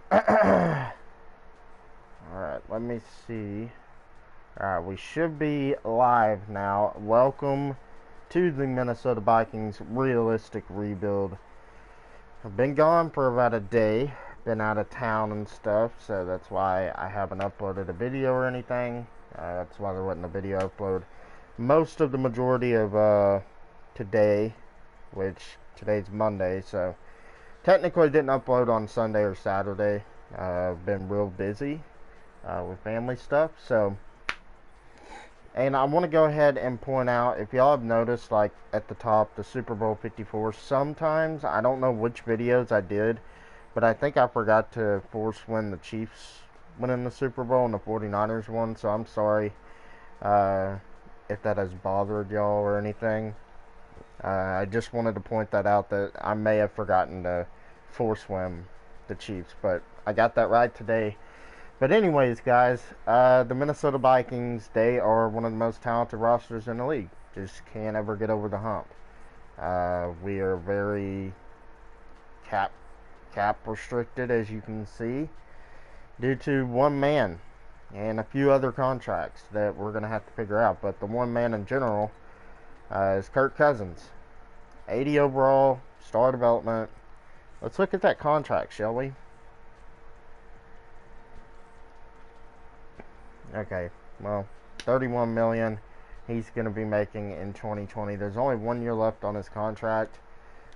Alright, let me see. Alright, we should be live now. Welcome to the Minnesota Vikings realistic rebuild. I've been gone for about a day. Been out of town and stuff, so that's why I haven't uploaded a video or anything. That's why there wasn't a video upload. Most of the majority of today, which today's Monday, so technically didn't upload on Sunday or Saturday. I've been real busy with family stuff, so. And I want to go ahead and point out, if y'all have noticed, like at the top, the Super Bowl 54, sometimes, I don't know which videos I did, but I think I forgot to force when the Chiefs went in the Super Bowl and the 49ers won, so I'm sorry if that has bothered y'all or anything. I just wanted to point that out, that I may have forgotten to force swim the Chiefs, but I got that right today. But anyways, guys, the Minnesota Vikings, they are one of the most talented rosters in the league. Just can't ever get over the hump. We are very cap restricted, as you can see, due to one man and a few other contracts that we're going to have to figure out. But the one man in general is Kirk Cousins. 80 overall, star development. Let's look at that contract, shall we? Okay, well, $31 million he's going to be making in 2020. There's only 1 year left on his contract,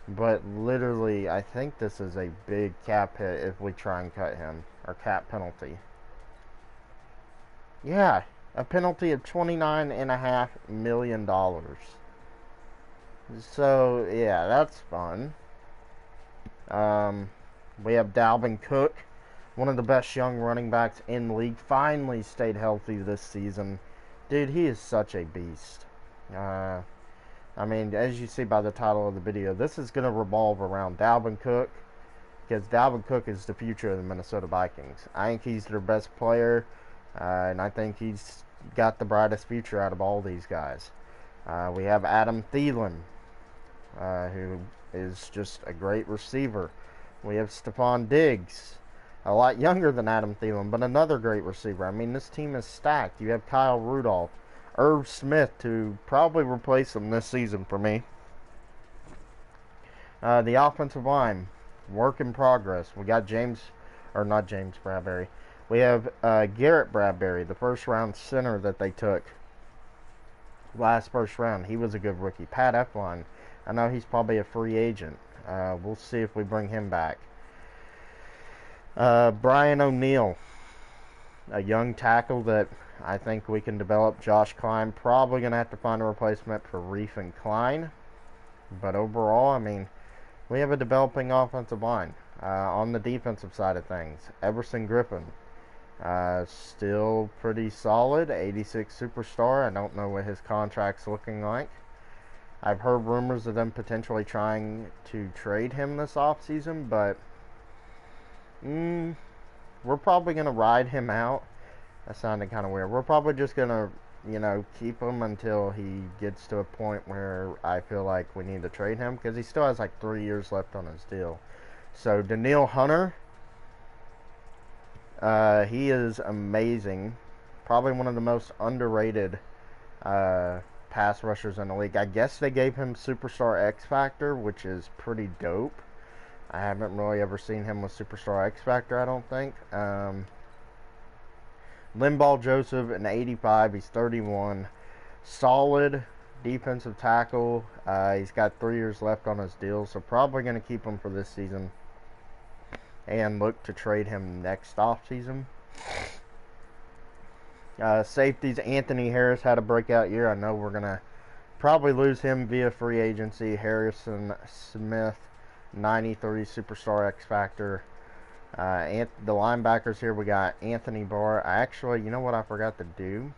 but literally, I think this is a big cap hit if we try and cut him, or cap penalty. Yeah, a penalty of $29.5 million. So, yeah, that's fun. We have Dalvin Cook, one of the best young running backs in the league, finally stayed healthy this season. Dude, he is such a beast. I mean, as you see by the title of the video, this is going to revolve around Dalvin Cook, because Dalvin Cook is the future of the Minnesota Vikings. I think he's their best player, and I think he's got the brightest future out of all these guys. We have Adam Thielen, who is just a great receiver. We have Stephon Diggs, a lot younger than Adam Thielen, but another great receiver. I mean, this team is stacked. You have Kyle Rudolph, Irv Smith, to probably replace him this season for me. The offensive line, work in progress. We got not James Bradberry. We have Garrett Bradbury, the first round center that they took last first round. He was a good rookie. Pat Eflin, I know he's probably a free agent. We'll see if we bring him back. Brian O'Neill, a young tackle that I think we can develop. Josh Klein, probably going to have to find a replacement for Reef and Klein. But overall, I mean, we have a developing offensive line. On the defensive side of things, Everson Griffin, still pretty solid, 86 superstar. I don't know what his contract's looking like. I've heard rumors of them potentially trying to trade him this offseason, but we're probably going to ride him out. That sounded kind of weird. We're probably just going to, keep him until he gets to a point where I feel like we need to trade him, because he still has like 3 years left on his deal. So, Danielle Hunter, he is amazing. Probably one of the most underrated pass rushers in the league. I guess they gave him Superstar X Factor, which is pretty dope. I haven't really ever seen him with Superstar X Factor, I don't think. Linval Joseph, an 85. He's 31. Solid defensive tackle. He's got 3 years left on his deal, so probably going to keep him for this season and look to trade him next offseason. Safeties, Anthony Harris had a breakout year. I know we're going to probably lose him via free agency. Harrison Smith, 93 Superstar X Factor. The linebackers here, we got Anthony Barr. You know what I forgot to do?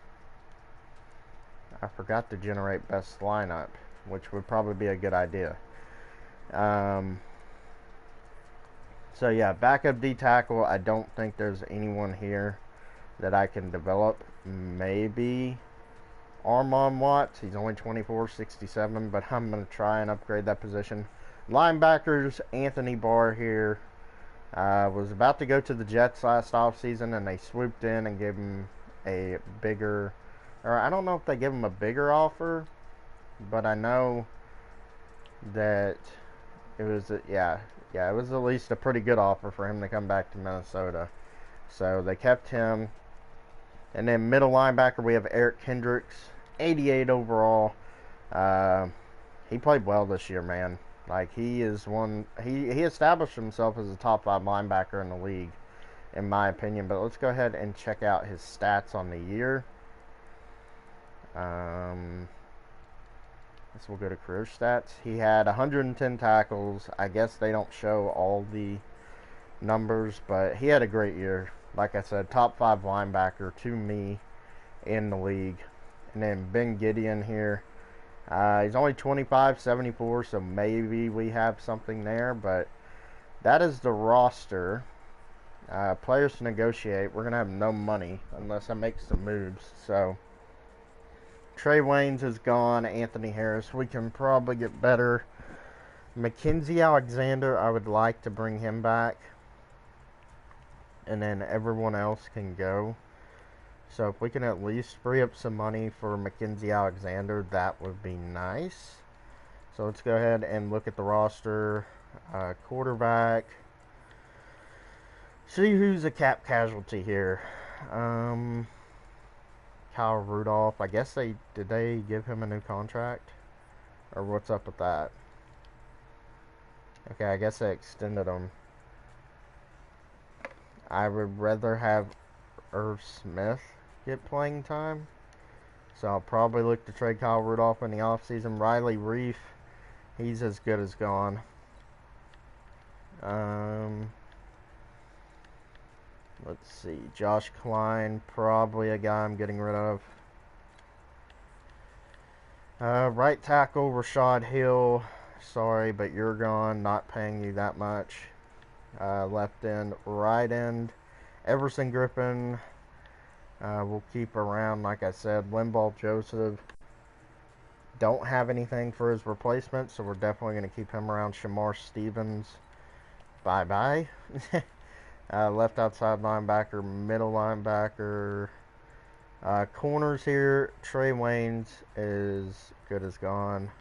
I forgot to generate best lineup, which would probably be a good idea. So yeah, backup D tackle. I don't think there's anyone here that I can develop. Maybe Armon Watts. He's only 24, 67, but I'm going to try and upgrade that position. Linebackers, Anthony Barr here. Was about to go to the Jets last offseason, and they swooped in and gave him a bigger, or I don't know if they gave him a bigger offer, but I know that it was, it was at least a pretty good offer for him to come back to Minnesota. So they kept him. And then middle linebacker, we have Eric Kendricks, 88 overall. He played well this year, man. Like, he established himself as a top 5 linebacker in the league, in my opinion. But let's go ahead and check out his stats on the year. This will go to career stats. He had 110 tackles. I guess they don't show all the numbers, but he had a great year. Like I said, top 5 linebacker to me in the league. And then Ben Gideon here. He's only 25-74, so maybe we have something there. But that is the roster. Players to negotiate. We're going to have no money unless I make some moves. So Trey Waynes is gone. Anthony Harris. We can probably get better. Mackenzie Alexander, I would like to bring him back. And then everyone else can go. So if we can at least free up some money for Mackenzie Alexander, that would be nice. So let's go ahead and look at the roster. Quarterback. See who's a cap casualty here. Kyle Rudolph. I guess did they give him a new contract? Or what's up with that? Okay, I guess they extended him. I would rather have Irv Smith get playing time. So I'll probably look to trade Kyle Rudolph in the offseason. Riley Reef, he's as good as gone. Let's see. Josh Klein, probably a guy I'm getting rid of. Right tackle, Rashad Hill. Sorry, but you're gone. Not paying you that much. Left end, right end, Everson Griffin. We'll keep around, like I said. Linval Joseph. Don't have anything for his replacement, so we're definitely going to keep him around. Shamar Stevens. Bye-bye. Left outside linebacker, middle linebacker. Corners here. Trey Waynes is good as gone.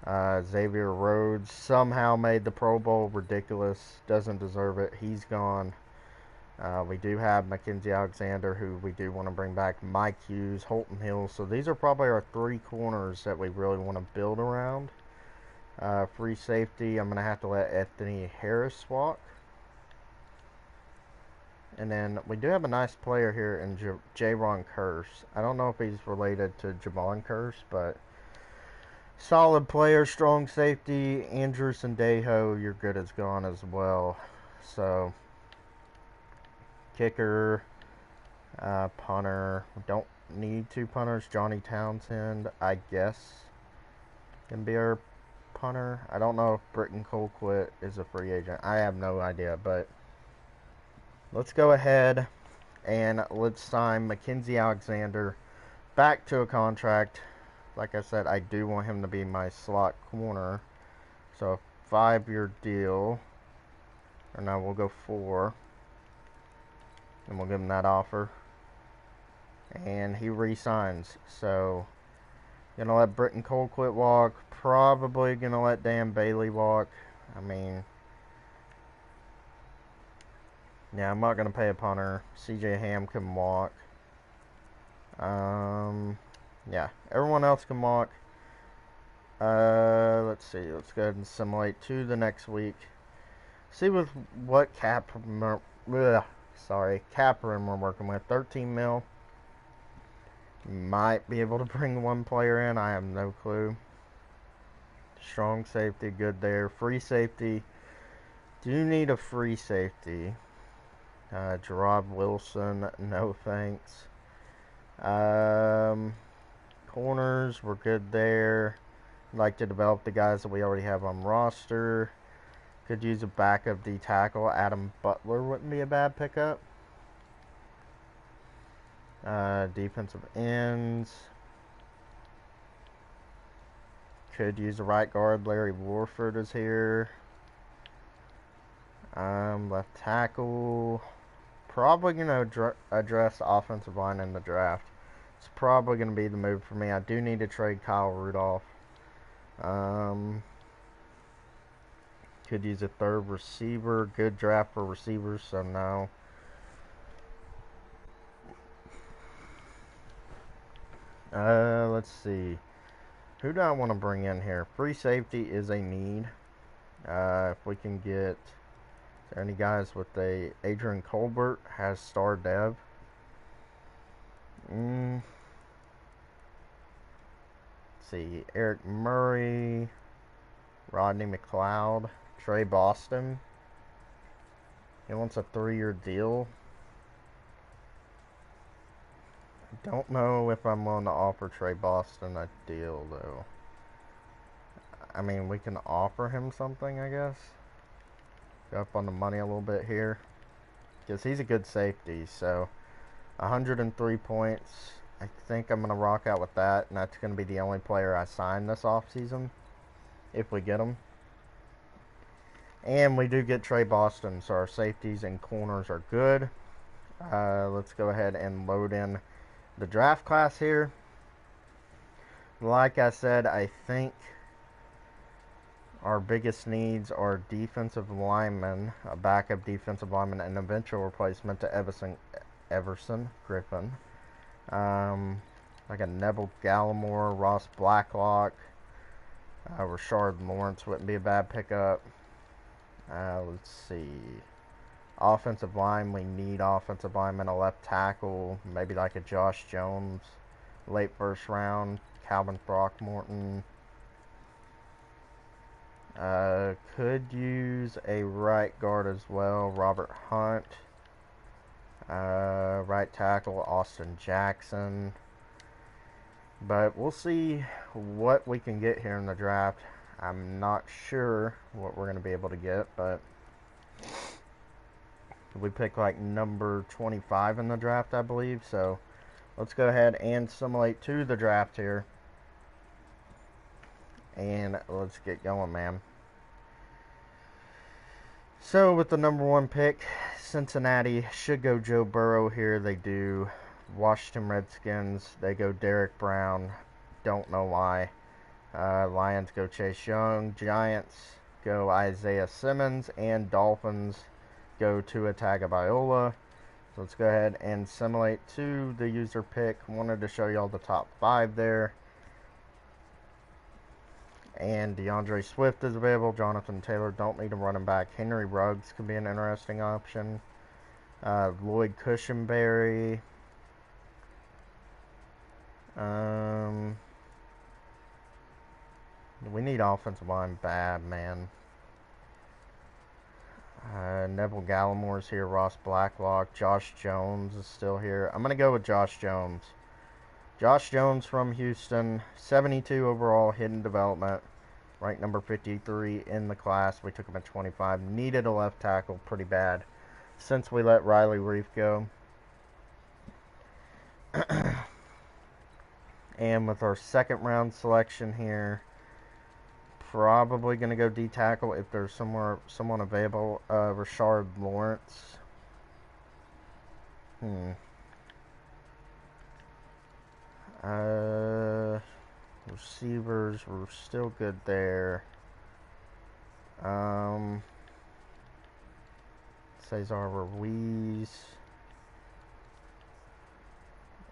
Xavier Rhodes somehow made the Pro Bowl. Ridiculous. Doesn't deserve it. He's gone. We do have Mackenzie Alexander, who we do want to bring back. Mike Hughes, Holton Hill. So these are probably our 3 corners that we really want to build around. Free safety, I'm going to have to let Anthony Harris walk. And then we do have a nice player here in Jaron Kearse. I don't know if he's related to Javon Kearse, but solid player, strong safety. Andrew Sandejo, you're good as gone as well. So, kicker, punter. We don't need 2 punters. Johnny Townsend, I guess, can be our punter. I don't know if Britton Colquitt is a free agent. I have no idea, but let's go ahead and let's sign Mackenzie Alexander back to a contract. Like I said, I do want him to be my slot corner. So, 5-year deal. Or no, we'll go 4. And we'll give him that offer. And he re-signs. So, gonna let Britton Colquitt walk. Probably gonna let Dan Bailey walk. I mean, yeah, I'm not gonna pay a punter. CJ Ham can walk. Yeah, everyone else can walk. Let's see. Let's go ahead and simulate to the next week. See with what cap room we're working with. 13 mil. Might be able to bring 1 player in. I have no clue. Strong safety, good there. Free safety. Do need a free safety. Gerard Wilson, no thanks. Corners, we're good there. Like to develop the guys that we already have on roster. Could use a backup D tackle. Adam Butler wouldn't be a bad pickup. Defensive ends. Could use a right guard. Larry Warford is here. Left tackle. Probably going to address offensive line in the draft. It's probably going to be the move for me. I do need to trade Kyle Rudolph. Could use a third receiver. Good draft for receivers, so no. Let's see. Who do I want to bring in here? Free safety is a need. If we can get... Is there any guys with a... Adrian Colbert has star dev. Let's see. Eric Murray. Rodney McLeod. Trey Boston. He wants a 3-year deal. I don't know if I'm willing to offer Trey Boston a deal, though. I mean, we can offer him something, I guess. Go up on the money a little bit here. Because he's a good safety, so 103 points. I think I'm going to rock out with that, and that's going to be the only player I sign this offseason, if we get him. And we do get Trey Boston, so our safeties and corners are good. Let's go ahead and load in the draft class here. Like I said, I think our biggest needs are defensive linemen, a backup defensive lineman, and eventual replacement to Everson Griffin. Like a Neville Gallimore, Ross Blacklock, Rashard Lawrence wouldn't be a bad pickup. Let's see. Offensive line, we need offensive lineman, a left tackle, maybe like a Josh Jones, late first round, Calvin Throckmorton. Could use a right guard as well, Robert Hunt. Right tackle, Austin Jackson. But we'll see what we can get here in the draft. I'm not sure what we're going to be able to get, but we pick like number 25 in the draft, I believe. So let's go ahead and simulate to the draft here. And let's get going, man. So with the number 1 pick, Cincinnati should go Joe Burrow here. They do. Washington Redskins, they go Derek Brown. Don't know why. Lions go Chase Young. Giants go Isaiah Simmons. And Dolphins go Tua Tagovailoa. So let's go ahead and simulate to the user pick. Wanted to show y'all the top 5 there. And DeAndre Swift is available. Jonathan Taylor, don't need a running back. Henry Ruggs could be an interesting option. Lloyd Cushenberry. We need offensive line bad, man. Neville Gallimore's here. Ross Blacklock. Josh Jones is still here. I'm going to go with Josh Jones. Josh Jones from Houston. 72 overall, hidden development. Ranked number 53 in the class. We took him at 25. Needed a left tackle pretty bad since we let Riley Reef go. And with our second round selection here, probably going to go D-tackle if there's someone available. Rashard Lawrence. Receivers, we're still good there. Cesar Ruiz.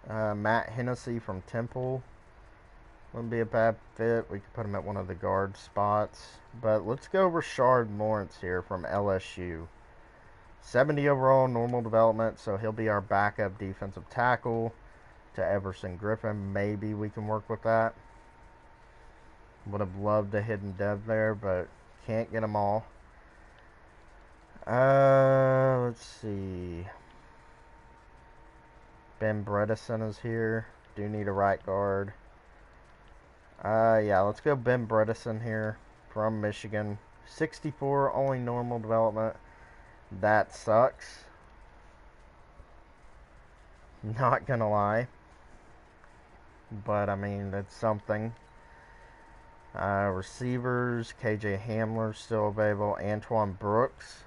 Matt Hennessy from Temple wouldn't be a bad fit. We could put him at one of the guard spots. But let's go Rashard Lawrence here from LSU. 70 overall, normal development, so he'll be our backup defensive tackle to Everson Griffin. Maybe we can work with that. Would have loved a hidden dev there, but can't get them all. Let's see. Ben Bredesen is here. Do need a right guard. Yeah, let's go Ben Bredesen here from Michigan. 64, only normal development. That sucks. Not gonna lie. But, I mean, it's something. Receivers, KJ Hamler still available. Antoine Brooks.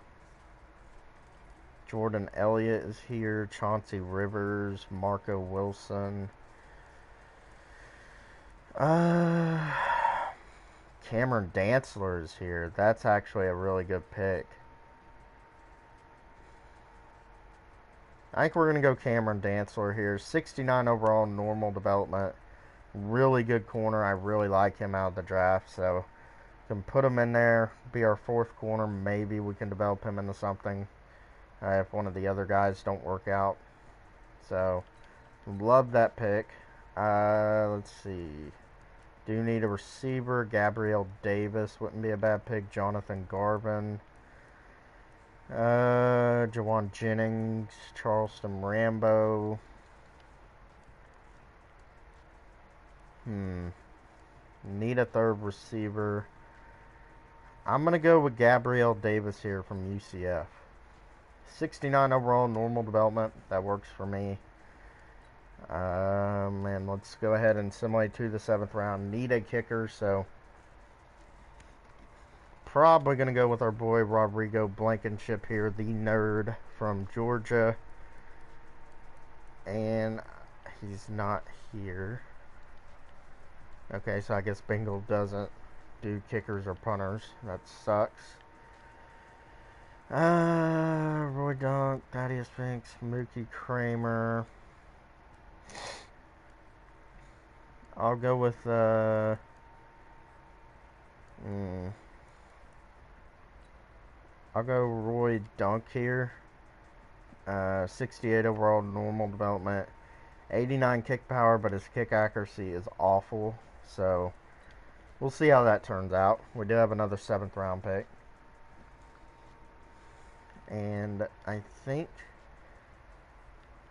Jordan Elliott is here. Chauncey Rivers, Marco Wilson. Cameron Dantzler is here. That's actually a really good pick. I think we're going to go Cameron Dantzler here. 69 overall, normal development. Really good corner. I really like him out of the draft. So, can put him in there. Be our fourth corner. Maybe we can develop him into something if one of the other guys don't work out. So, love that pick. Let's see. Do need a receiver. Gabriel Davis wouldn't be a bad pick. Jonathan Garvin. Jawan Jennings. Charleston Rambo. Need a third receiver. I'm going to go with Gabriel Davis here from UCF. 69 overall, normal development. That works for me. And let's go ahead and simulate to the 7th round. Need a kicker, so probably going to go with our boy Rodrigo Blankenship here, the nerd from Georgia. And he's not here. Okay, so I guess Bengal doesn't do kickers or punters. That sucks. Roy Dunk, Thaddeus Finks, Mookie Kramer. I'll go with I'll go Roy Dunk here. 68 overall, normal development. 89 kick power, but his kick accuracy is awful. So we'll see how that turns out. We do have another 7th round pick. And I think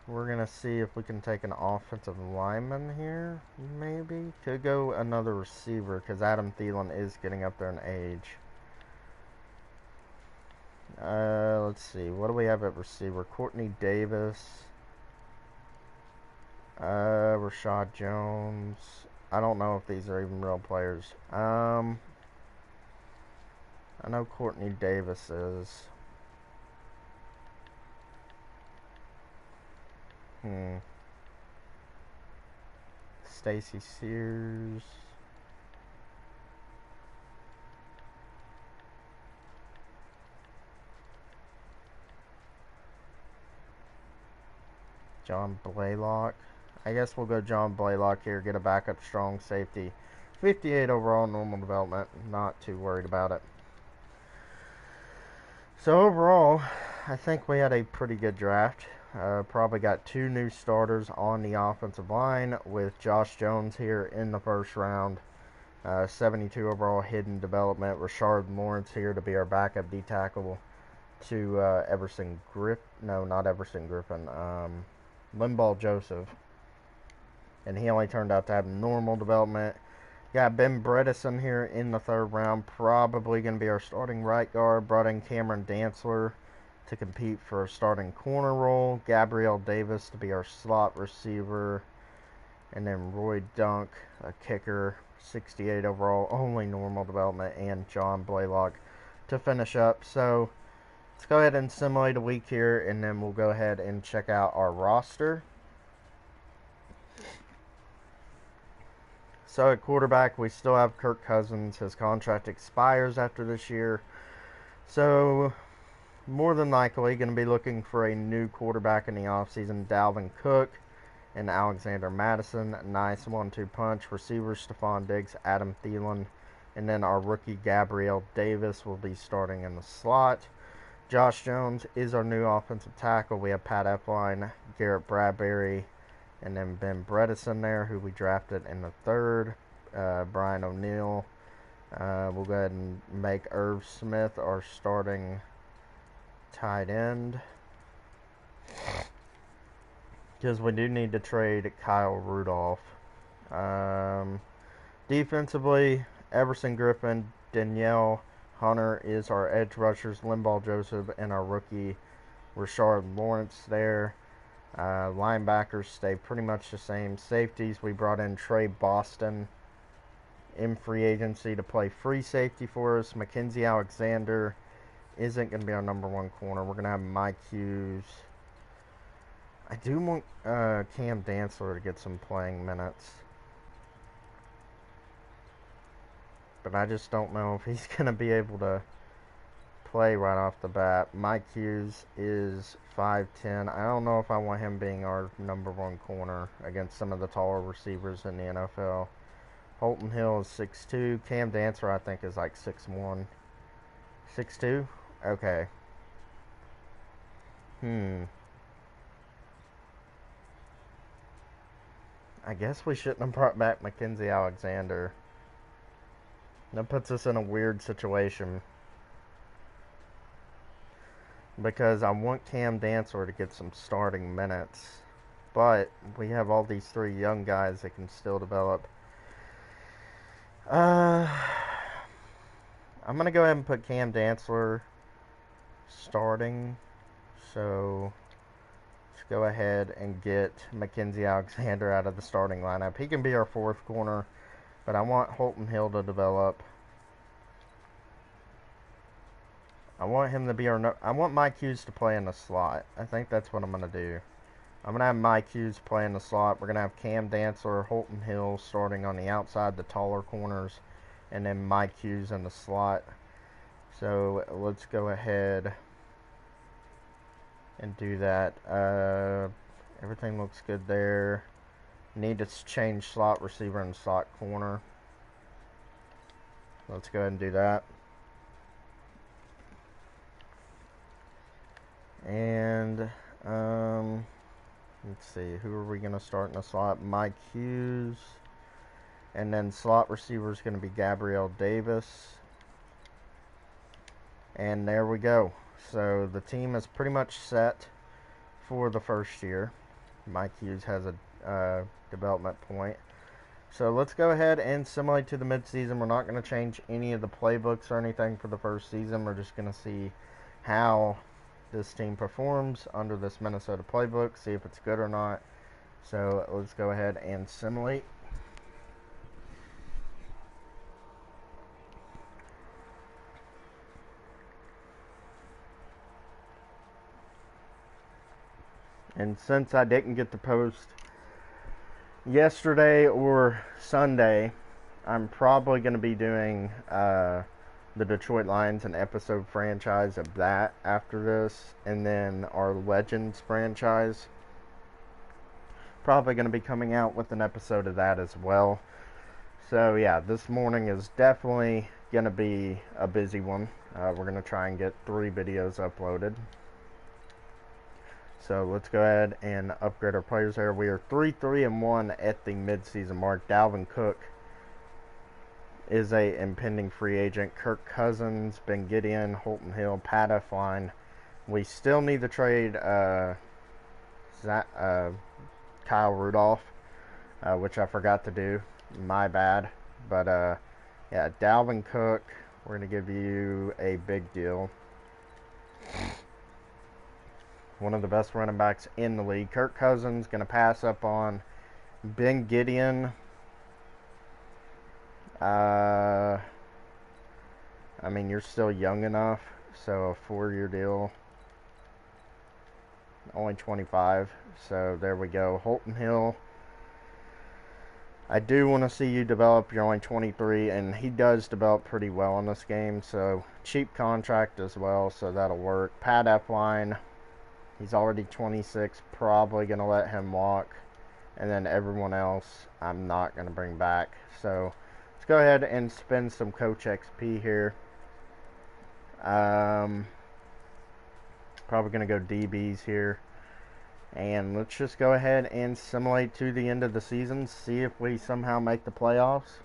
we're going to see if we can take an offensive lineman here, maybe. Could go another receiver because Adam Thielen is getting up there in age. Let's see. What do we have at receiver? Courtney Davis. Rashad Jones. I don't know if these are even real players. I know Courtney Davis is. Stacy Sears. John Blaylock. I guess we'll go John Blaylock here. Get a backup strong safety. 58 overall, normal development. Not too worried about it. So overall, I think we had a pretty good draft. Probably got 2 new starters on the offensive line with Josh Jones here in the 1st round. 72 overall, hidden development. Rashard Lawrence here to be our backup D-tackle to Everson Griffin. No, not Everson Griffin. Linval Joseph. And he only turned out to have normal development. Got Ben Bredesen here in the 3rd round. Probably going to be our starting right guard. Brought in Cameron Dantzler to compete for a starting corner role. Gabriel Davis to be our slot receiver. And then Roy Dunk, a kicker, 68 overall, only normal development. And John Blaylock to finish up. So let's go ahead and simulate a week here, and then we'll go ahead and check out our roster. So at quarterback, we still have Kirk Cousins. His contract expires after this year. So more than likely going to be looking for a new quarterback in the offseason. Dalvin Cook and Alexander Madison. Nice 1-2 punch. Receivers, Stephon Diggs, Adam Thielen. And then our rookie, Gabriel Davis, will be starting in the slot. Josh Jones is our new offensive tackle. We have Pat Elflein, Garrett Bradbury, and then Ben Bredesen there, who we drafted in the 3rd. Brian O'Neill. We'll go ahead and make Irv Smith our starting tight end, because we do need to trade Kyle Rudolph. Defensively, Everson Griffin, Danielle Hunter is our edge rushers. Linval Joseph and our rookie Rashard Lawrence there. Linebackers stay pretty much the same. Safeties, we brought in Trey Boston in free agency to play free safety for us. Mackenzie Alexander isn't going to be our number one corner. We're going to have Mike Hughes. I do want Cam Dantzler to get some playing minutes. But I just don't know if he's going to be able to play right off the bat. Mike Hughes is 5'10". I don't know if I want him being our number one corner against some of the taller receivers in the NFL. Holton Hill is 6'2". Cam Dantzler, I think, is like 6'1". 6'2"? Okay. I guess we shouldn't have brought back Mackenzie Alexander. That puts us in a weird situation. Because I want Cam Dantzler to get some starting minutes. But we have all these three young guys that can still develop. I'm going to go ahead and put Cam Dantzler starting. So let's go ahead and get Mackenzie Alexander out of the starting lineup. He can be our fourth corner, but I want Holton Hill to develop. I want him to be I want Mike Hughes to play in the slot. I think that's what I'm going to do. I'm going to have Mike Hughes play in the slot. We're going to have Cam Dantzler, Holton Hill starting on the outside, the taller corners, and then Mike Hughes in the slot. So let's go ahead and do that. Everything looks good there. Need to change slot receiver and slot corner. Let's go ahead and do that. And let's see, who are we going to start in the slot? Mike Hughes. And then slot receiver is going to be Gabriel Davis. And there we go. So the team is pretty much set for the first year. Mike Hughes has a development point. So let's go ahead and simulate to the midseason. We're not going to change any of the playbooks or anything for the first season. We're just going to see how this team performs under this Minnesota playbook, see if it's good or not. So let's go ahead and simulate. And since I didn't get to post yesterday or Sunday, I'm probably going to be doing the Detroit Lions and episode franchise of that after this, and then our Legends franchise. Probably going to be coming out with an episode of that as well. So yeah, this morning is definitely going to be a busy one. We're going to try and get 3 videos uploaded. So let's go ahead and upgrade our players there. We are 3-3-1 at the midseason mark. Dalvin Cook is a impending free agent. Kirk Cousins, Ben Gideon, Holton Hill, Pat Elflein. We still need to trade Kyle Rudolph, which I forgot to do. My bad. But yeah, Dalvin Cook, we're going to give you a big deal. One of the best running backs in the league. Kirk Cousins going to pass up on Ben Gideon. I mean, you're still young enough, so a 4-year deal. Only 25, so there we go. Holton Hill, I do want to see you develop. You're only 23, and he does develop pretty well in this game, so cheap contract as well, so that'll work. Pat Elflein, he's already 26, probably going to let him walk, and then everyone else I'm not going to bring back. So let's go ahead and spend some Coach XP here. Probably going to go DBs here. And let's just go ahead and simulate to the end of the season. See if we somehow make the playoffs.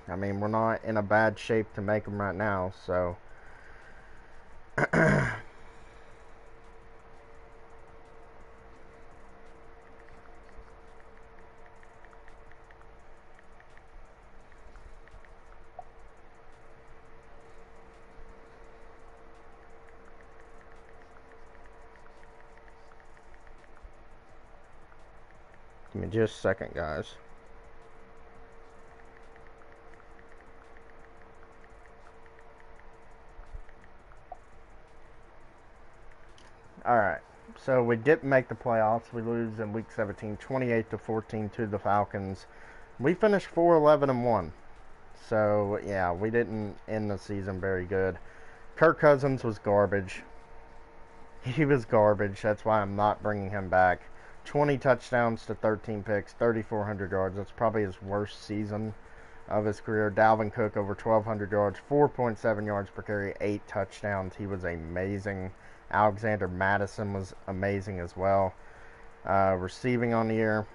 I mean, we're not in a bad shape to make them right now. So give me just a second, guys. So we didn't make the playoffs. We lose in week 17, 28-14 to the Falcons. We finished 4-11-1. So yeah, we didn't end the season very good. Kirk Cousins was garbage. He was garbage. That's why I'm not bringing him back. 20 touchdowns to 13 picks, 3,400 yards. That's probably his worst season of his career. Dalvin Cook over 1,200 yards, 4.7 yards per carry, 8 touchdowns. He was amazing. Alexander Madison was amazing as well. Receiving on the year,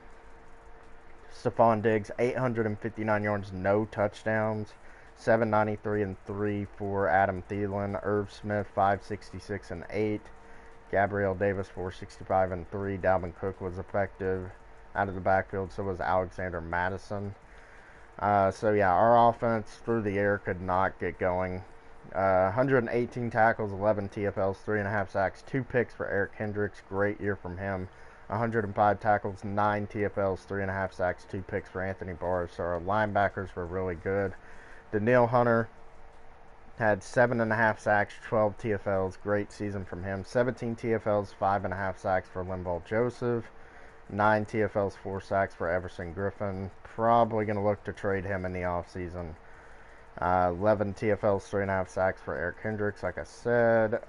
Stephon Diggs, 859 yards, no touchdowns. 793 and 3 for Adam Thielen. Irv Smith, 566 and 8. Gabriel Davis, 465 and 3. Dalvin Cook was effective out of the backfield. So was Alexander Madison. So yeah, our offense through the air could not get going. 118 tackles, 11 TFLs, 3.5 sacks, 2 picks for Eric Kendricks. Great year from him. 105 tackles, 9 TFLs, 3.5 sacks, 2 picks for Anthony Barr. So our linebackers were really good. Danielle Hunter had 7.5 sacks, 12 TFLs. Great season from him. 17 TFLs, 5.5 sacks for Linval Joseph. 9 TFLs, 4 sacks for Everson Griffin. Probably going to look to trade him in the offseason. 11 TFLs, 3.5 sacks for Eric Hendricks, like I said.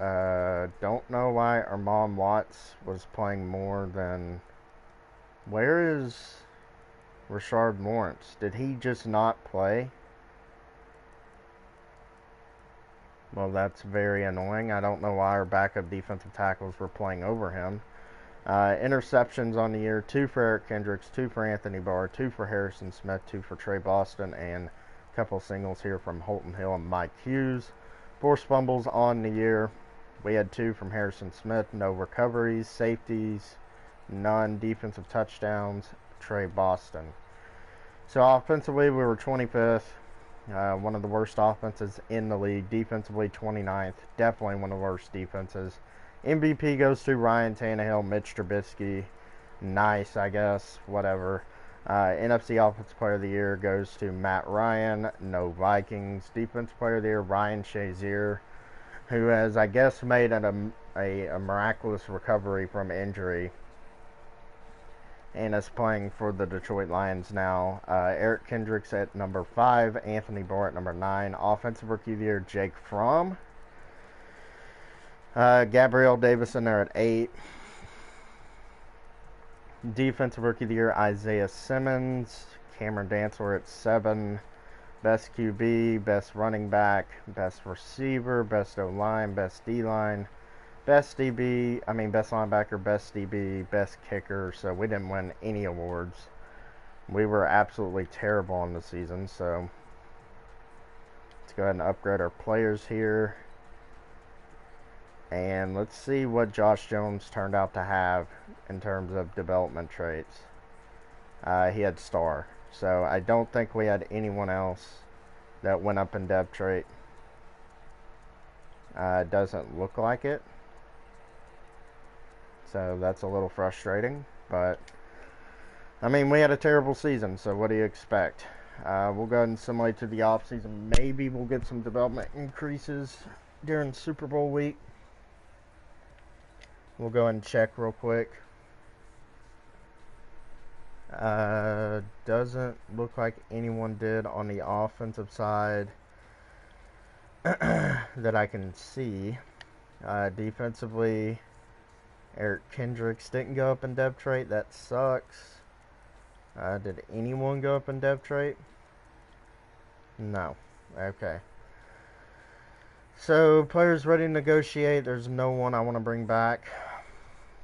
Don't know why Armand Watts was playing more than... Where is Rashard Lawrence? Did he just not play? Well, that's very annoying. I don't know why our backup defensive tackles were playing over him. Interceptions on the year, 2 for Eric Kendricks, 2 for Anthony Barr, 2 for Harrison Smith, 2 for Trey Boston, and a couple singles here from Holton Hill and Mike Hughes. Forced fumbles on the year. We had 2 from Harrison Smith, no recoveries, safeties, none, defensive touchdowns, Trey Boston. So offensively, we were 25th. One of the worst offenses in the league. Defensively, 29th. Definitely one of the worst defenses. MVP goes to Ryan Tannehill, Mitch Trubisky. Nice, I guess. Whatever. NFC Offensive Player of the Year goes to Matt Ryan. No Vikings. Defensive Player of the Year, Ryan Shazier, who has, I guess, made a miraculous recovery from injury and is playing for the Detroit Lions now. Eric Kendricks at number 5. Anthony Barr at number 9. Offensive Rookie of the Year, Jake Fromm. Gabriel Davis in there at 8. Defensive Rookie of the Year, Isaiah Simmons. Cameron Dantzler at 7. Best QB, best running back, best receiver, best O-line, best D-line, best linebacker, best DB, best kicker. So we didn't win any awards. We were absolutely terrible in the season. So let's go ahead and upgrade our players here. And let's see what Josh Jones turned out to have in terms of development traits. He had star. So I don't think we had anyone else that went up in depth trait. Doesn't look like it. So that's a little frustrating. But, I mean, we had a terrible season. So what do you expect? We'll go ahead and simulate to the offseason. Maybe we'll get some development increases during Super Bowl week. We'll go ahead and check real quick. Doesn't look like anyone did on the offensive side that I can see. Defensively, Eric Kendricks didn't go up in depth trait. That sucks. Did anyone go up in depth trait? No. Okay. So, players ready to negotiate. There's no one I want to bring back.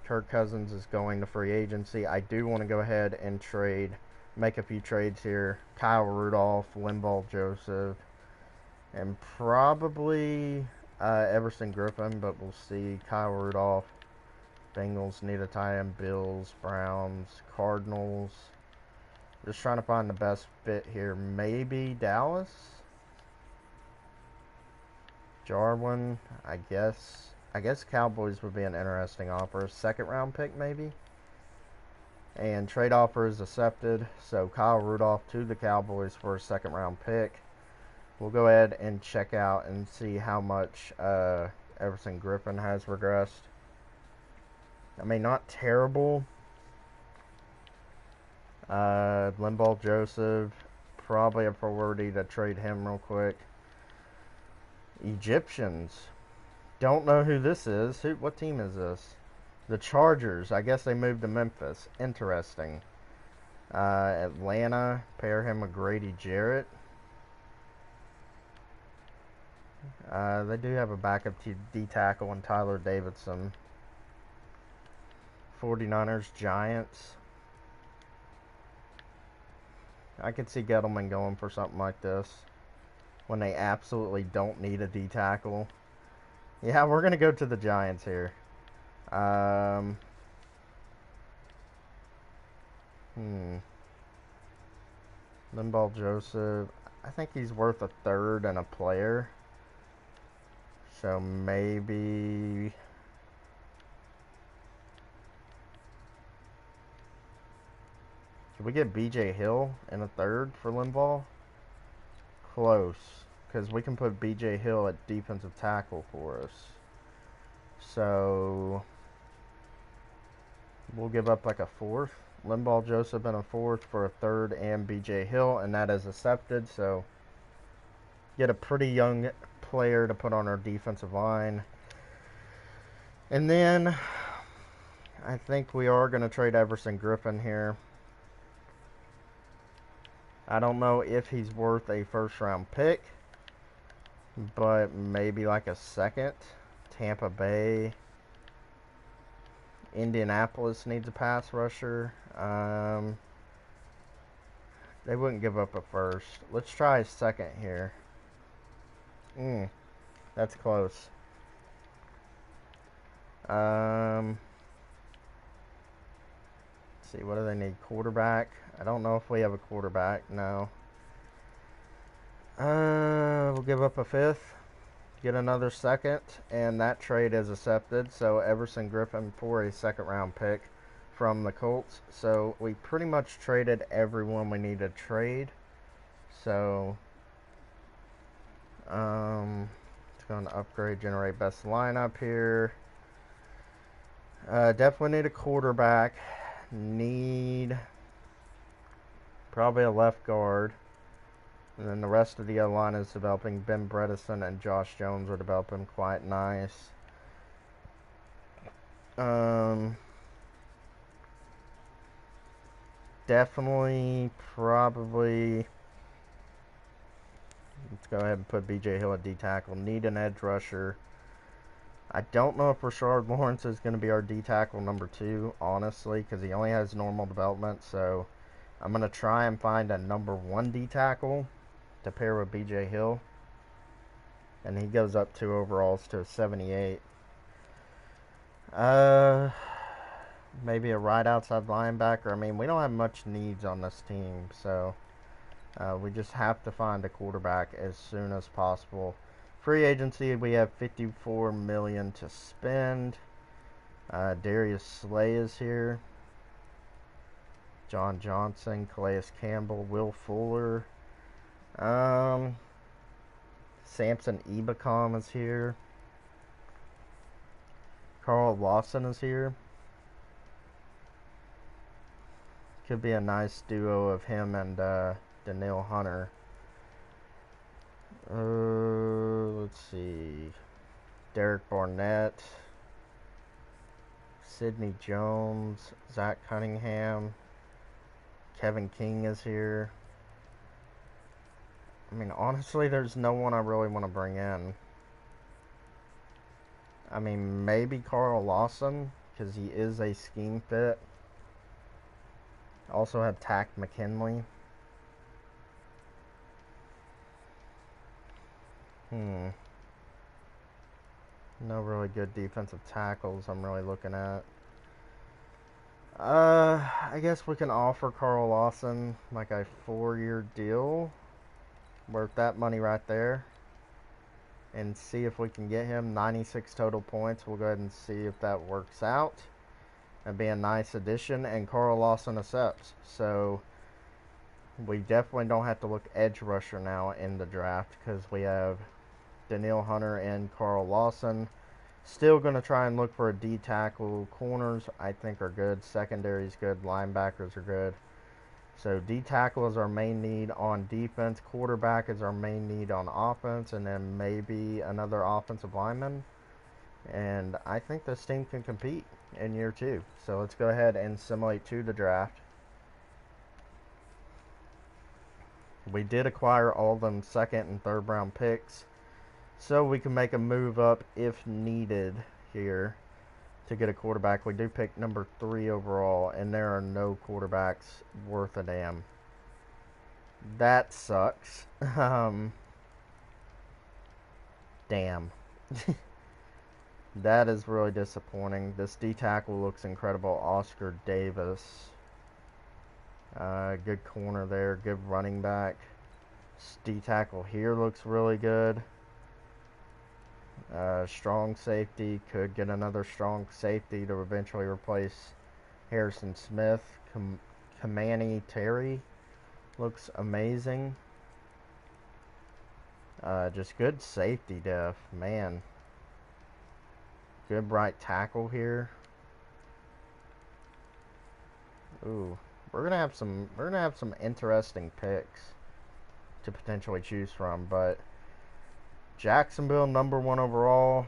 Kirk Cousins is going to free agency. I do want to go ahead and make a few trades here. Kyle Rudolph, Linval Joseph, and probably Everson Griffin, but we'll see. Kyle Rudolph, Bengals need a tie in, Bills, Browns, Cardinals. Just trying to find the best fit here. Maybe Dallas? Jarwin, I guess Cowboys would be an interesting offer. Second round pick, maybe? And trade offer is accepted. So Kyle Rudolph to the Cowboys for a second round pick. We'll go ahead and check out and see how much Everson Griffin has regressed. I mean, not terrible. Limbaugh Joseph, probably a priority to trade him real quick. Egyptians. Don't know who this is. What team is this? The Chargers. I guess they moved to Memphis. Interesting. Atlanta. Pair him with Grady Jarrett. They do have a backup D tackle in Tyler Davidson. 49ers. Giants. I could see Gettleman going for something like this when they absolutely don't need a D tackle. Yeah, we're going to go to the Giants here. Limbaugh Joseph. I think he's worth a third and a player. So maybe... Could we get BJ Hill in a third for Limbaugh? Close. Because we can put BJ Hill at defensive tackle for us. So we'll give up like a fourth. Limbaugh Joseph and a fourth for a third and BJ Hill, and that is accepted. So get a pretty young player to put on our defensive line. And then I think we are going to trade Everson Griffin here. I don't know if he's worth a first round pick, but maybe like a second. Tampa Bay. Indianapolis needs a pass rusher. They wouldn't give up a first. Let's try a second here. That's close. Let's see, what do they need? Quarterback? I don't know if we have a quarterback. No. We'll give up a fifth. Get another second, and that trade is accepted. So Everson Griffin for a second round pick from the Colts. So we pretty much traded everyone we need to trade. So it's going to upgrade, generate best lineup here. Definitely need a quarterback. Need probably a left guard. And then the rest of the O-line is developing. Ben Bredesen and Josh Jones are developing quite nice. Definitely, probably. Let's go ahead and put BJ Hill at D tackle. Need an edge rusher. I don't know if Rashard Lawrence is going to be our D tackle number 2, honestly, because he only has normal development. So I'm going to try and find a number 1 D tackle to pair with BJ Hill. And he goes up 2 overalls to a 78. Maybe a right outside linebacker. I mean, we don't have much needs on this team, so we just have to find a quarterback as soon as possible. Free agency, we have $54 million to spend. Darius Slay is here. John Johnson, Calais Campbell, Will Fuller. Samson Ebicom is here. Carl Lawson is here. Could be a nice duo of him and Daniil Hunter. Let's see. Derek Barnett. Sidney Jones. Zach Cunningham. Kevin King is here. I mean, honestly, there's no one I really want to bring in. I mean, maybe Carl Lawson, because he is a scheme fit. Also have Tack McKinley. No really good defensive tackles I'm really looking at. I guess we can offer Carl Lawson like a 4-year deal. Worth that money right there. And see if we can get him 96 total points. We'll go ahead and see if that works out. That'd be a nice addition. And Carl Lawson accepts. So we definitely don't have to look edge rusher now in the draft, because we have Daniil Hunter and Carl Lawson. Still going to try and look for a D tackle. Corners, I think, are good. Secondary's good. Linebackers are good. So D tackle is our main need on defense. Quarterback is our main need on offense. And then maybe another offensive lineman. And I think this team can compete in year 2. So let's go ahead and simulate to the draft. We did acquire all them second and third round picks, so we can make a move up if needed here to get a quarterback. We do pick number 3 overall, and there are no quarterbacks worth a damn. That sucks. Damn. That is really disappointing. This D tackle looks incredible. Oscar Davis. Good corner there. Good running back. D tackle here looks really good. Strong safety. Could get another strong safety to eventually replace Harrison Smith. Kamani Terry looks amazing. Just good safety depth, man. Good right tackle here. Ooh, we're gonna have some interesting picks to potentially choose from, but Jacksonville number 1 overall.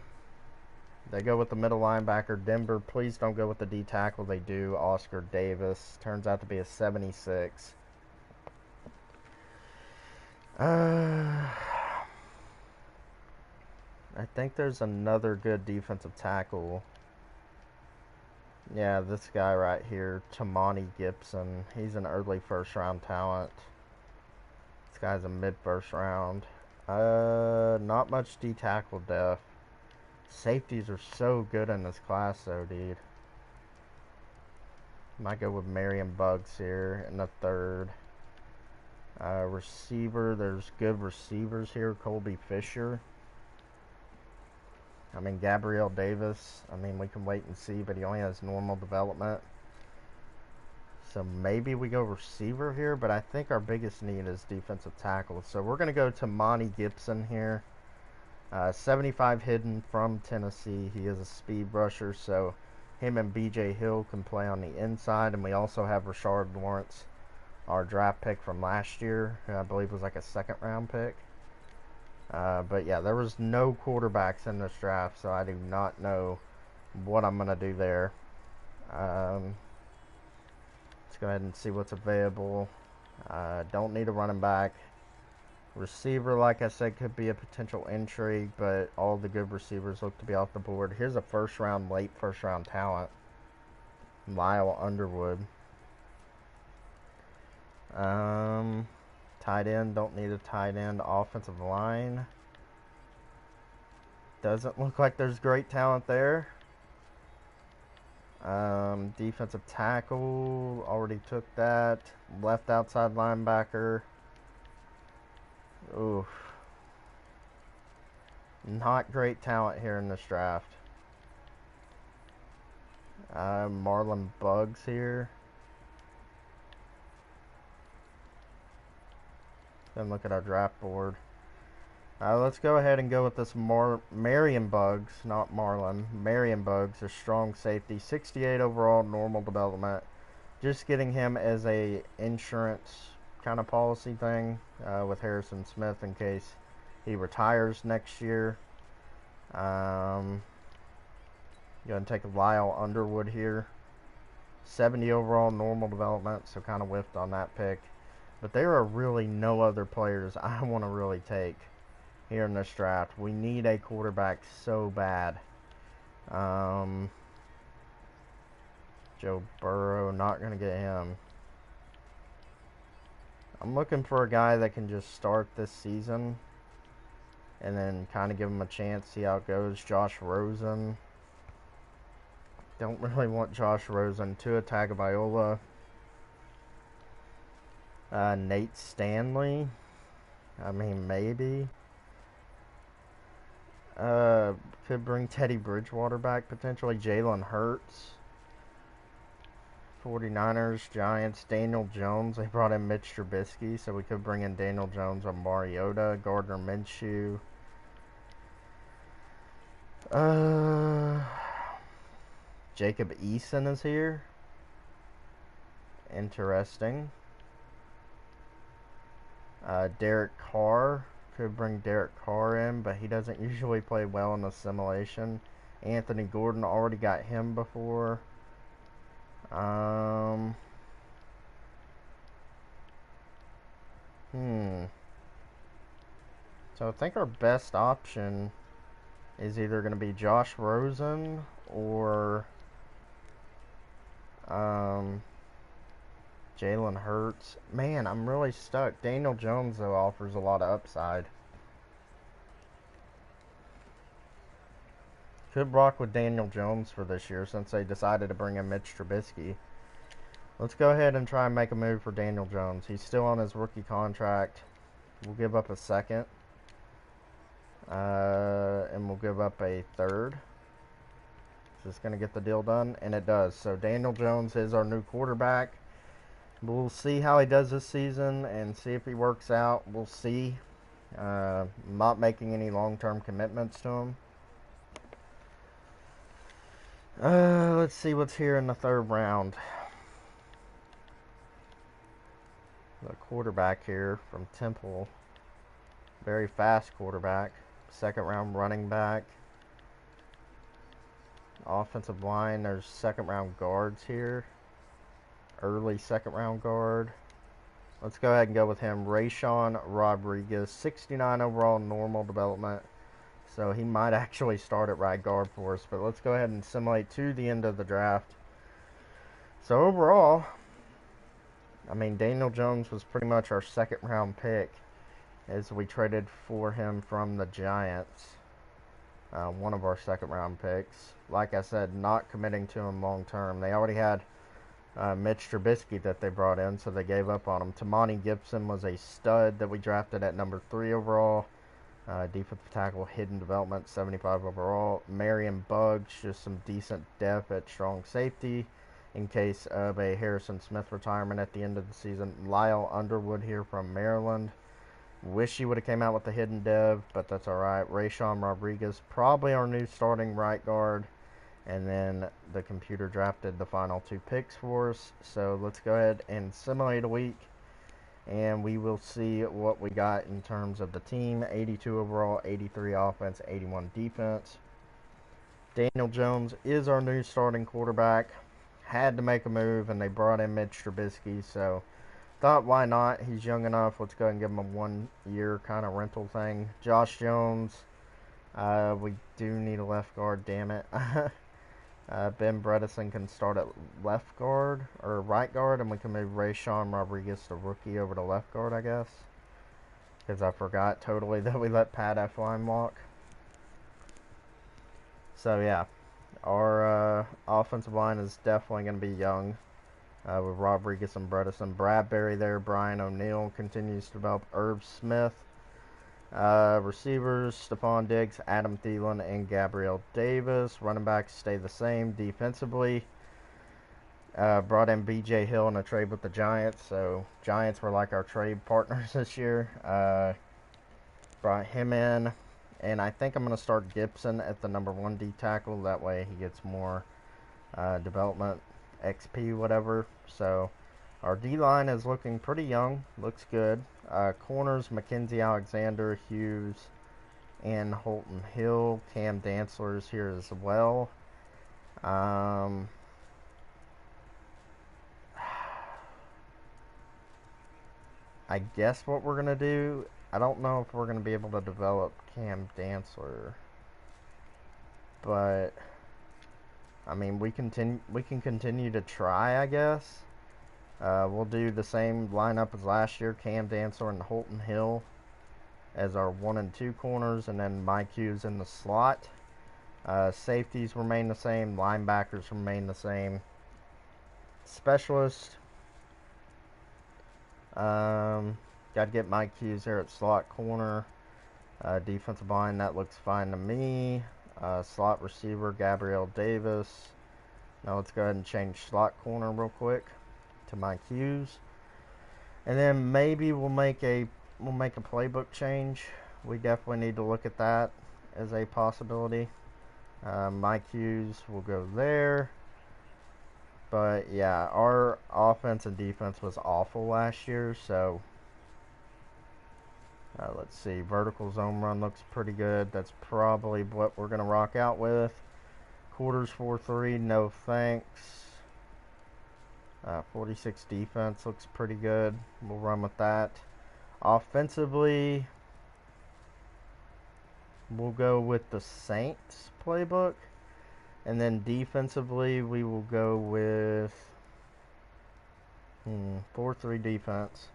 They go with the middle linebacker. Denver, please don't go with the D tackle. They do. Oscar Davis turns out to be a 76. I think there's another good defensive tackle. Yeah, this guy right here, Tamani Gibson. He's an early first-round talent. This guy's a mid-first round. Not much D tackle depth. Safeties are so good in this class, though, dude. Might go with Marion Buggs here in the 3rd. Receiver, there's good receivers here. Colby Fisher. I mean, Gabriel Davis. I mean, we can wait and see, but he only has normal development. So maybe we go receiver here, but I think our biggest need is defensive tackle. So we're going to go to Monty Gibson here. 75 hidden from Tennessee. He is a speed rusher, so him and B.J. Hill can play on the inside. And we also have Rashard Lawrence, our draft pick from last year, who I believe was like a 2nd-round pick. But yeah, there was no quarterbacks in this draft, so I do not know what I'm going to do there. Let's go ahead and see what's available. Don't need a running back. Receiver, like I said, could be a potential intrigue, but all the good receivers look to be off the board. Here's a late first round talent. Lyle Underwood. Tight end, don't need a tight end. Offensive line. Doesn't look like there's great talent there. Defensive tackle, already took that. Left outside linebacker. Oof. Not great talent here in this draft. Marlon Buggs here. Then look at our draft board. Let's go ahead and go with this Marion Buggs, not Marlon. Marion Buggs, a strong safety, 68 overall, normal development. Just getting him as a insurance kind of policy thing with Harrison Smith in case he retires next year. Going to take Lyle Underwood here. 70 overall, normal development, so kind of whiffed on that pick. But there are really no other players I want to really take here in this draft. We need a quarterback so bad. Joe Burrow, not going to get him. I'm looking for a guy that can just start this season and then kind of give him a chance, see how it goes. Josh Rosen. Don't really want Josh Rosen. Tua Tagovailoa. Nate Stanley. I mean, maybe. Could bring Teddy Bridgewater back, potentially. Jalen Hurts. 49ers, Giants, Daniel Jones. They brought in Mitch Trubisky, so we could bring in Daniel Jones or Mariota. Gardner Minshew. Uh, Jacob Eason is here. Interesting. Derek Carr. Could bring Derek Carr in, but he doesn't usually play well in the simulation. Anthony Gordon, already got him before. So I think our best option is either going to be Josh Rosen or Jalen Hurts. Man, I'm really stuck. Daniel Jones, though, offers a lot of upside. Could rock with Daniel Jones for this year since they decided to bring in Mitch Trubisky. Let's go ahead and try and make a move for Daniel Jones. He's still on his rookie contract. We'll give up a second. And we'll give up a third. Is this going to get the deal done? And it does. So Daniel Jones is our new quarterback. We'll see how he does this season and see if he works out. We'll see. Not making any long-term commitments to him. Let's see what's here in the third round. The quarterback here from Temple. Very fast quarterback. Second round running back. Offensive line, there's second round guards here. Early second round guard. Let's go ahead and go with him. Rayshawn Rodriguez, 69 overall normal development. So he might actually start at right guard for us. But let's go ahead and simulate to the end of the draft. So overall, I mean, Daniel Jones was pretty much our second round pick as we traded for him from the Giants. One of our second round picks. Like I said, not committing to him long term. They already had Mitch Trubisky that they brought in, so they gave up on him. Tamani Gibson was a stud that we drafted at number 3 overall. Defensive tackle, hidden development, 75 overall. Marion Buggs, just some decent depth at strong safety in case of a Harrison Smith retirement at the end of the season. Lyle Underwood here from Maryland. Wish he would have came out with the hidden dev, but that's alright. Rayshawn Rodriguez, probably our new starting right guard. And then the computer drafted the final 2 picks for us. So let's go ahead and simulate a week. And we will see what we got in terms of the team. 82 overall, 83 offense, 81 defense. Daniel Jones is our new starting quarterback. Had to make a move, and they brought in Mitch Trubisky. So thought, why not? He's young enough. Let's go ahead and give him a 1-year kind of rental thing. Josh Jones. We do need a left guard, damn it. Ben Bredesen can start at left guard or right guard, and we can move Rayshawn Rodriguez, the rookie, over to left guard, I guess. Because I forgot totally that we let Pat F-line walk. So, yeah. Our offensive line is definitely going to be young. With Rodriguez and Bredesen. Bradbury there. Brian O'Neill continues to develop. Irv Smith. Receivers, Stephon Diggs, Adam Thielen, and Gabriel Davis. Running backs stay the same. Defensively, brought in B.J. Hill in a trade with the Giants. So, Giants were like our trade partners this year. Brought him in. And I think I'm going to start Gibson at the number 1 D tackle. That way he gets more development, XP, whatever. So, our D-line is looking pretty young. Looks good. Corners, Mackenzie Alexander, Hughes, and Holton Hill. Cam Dantzler is here as well. I guess what we're going to do, I don't know if we're going to be able to develop Cam Dantzler. But, I mean, we can continue to try, I guess. We'll do the same lineup as last year. Cam Dantzler and Holton Hill as our 1 and 2 corners, and then Mike Hughes in the slot. Safeties remain the same. Linebackers remain the same. Specialist. Got to get Mike Hughes there at slot corner. Defensive line, that looks fine to me. Slot receiver, Gabriel Davis. Now let's go ahead and change slot corner real quick to Mike Hughes. And then maybe we'll make a playbook change. We definitely need to look at that as a possibility. Mike Hughes will go there. But yeah, our offense and defense was awful last year, so let's see. Vertical zone run looks pretty good. That's probably what we're going to rock out with. Quarters 4-3, no thanks. 46 defense looks pretty good. We'll run with that. Offensively, we'll go with the Saints playbook. And then defensively, we will go with 4-3 defense.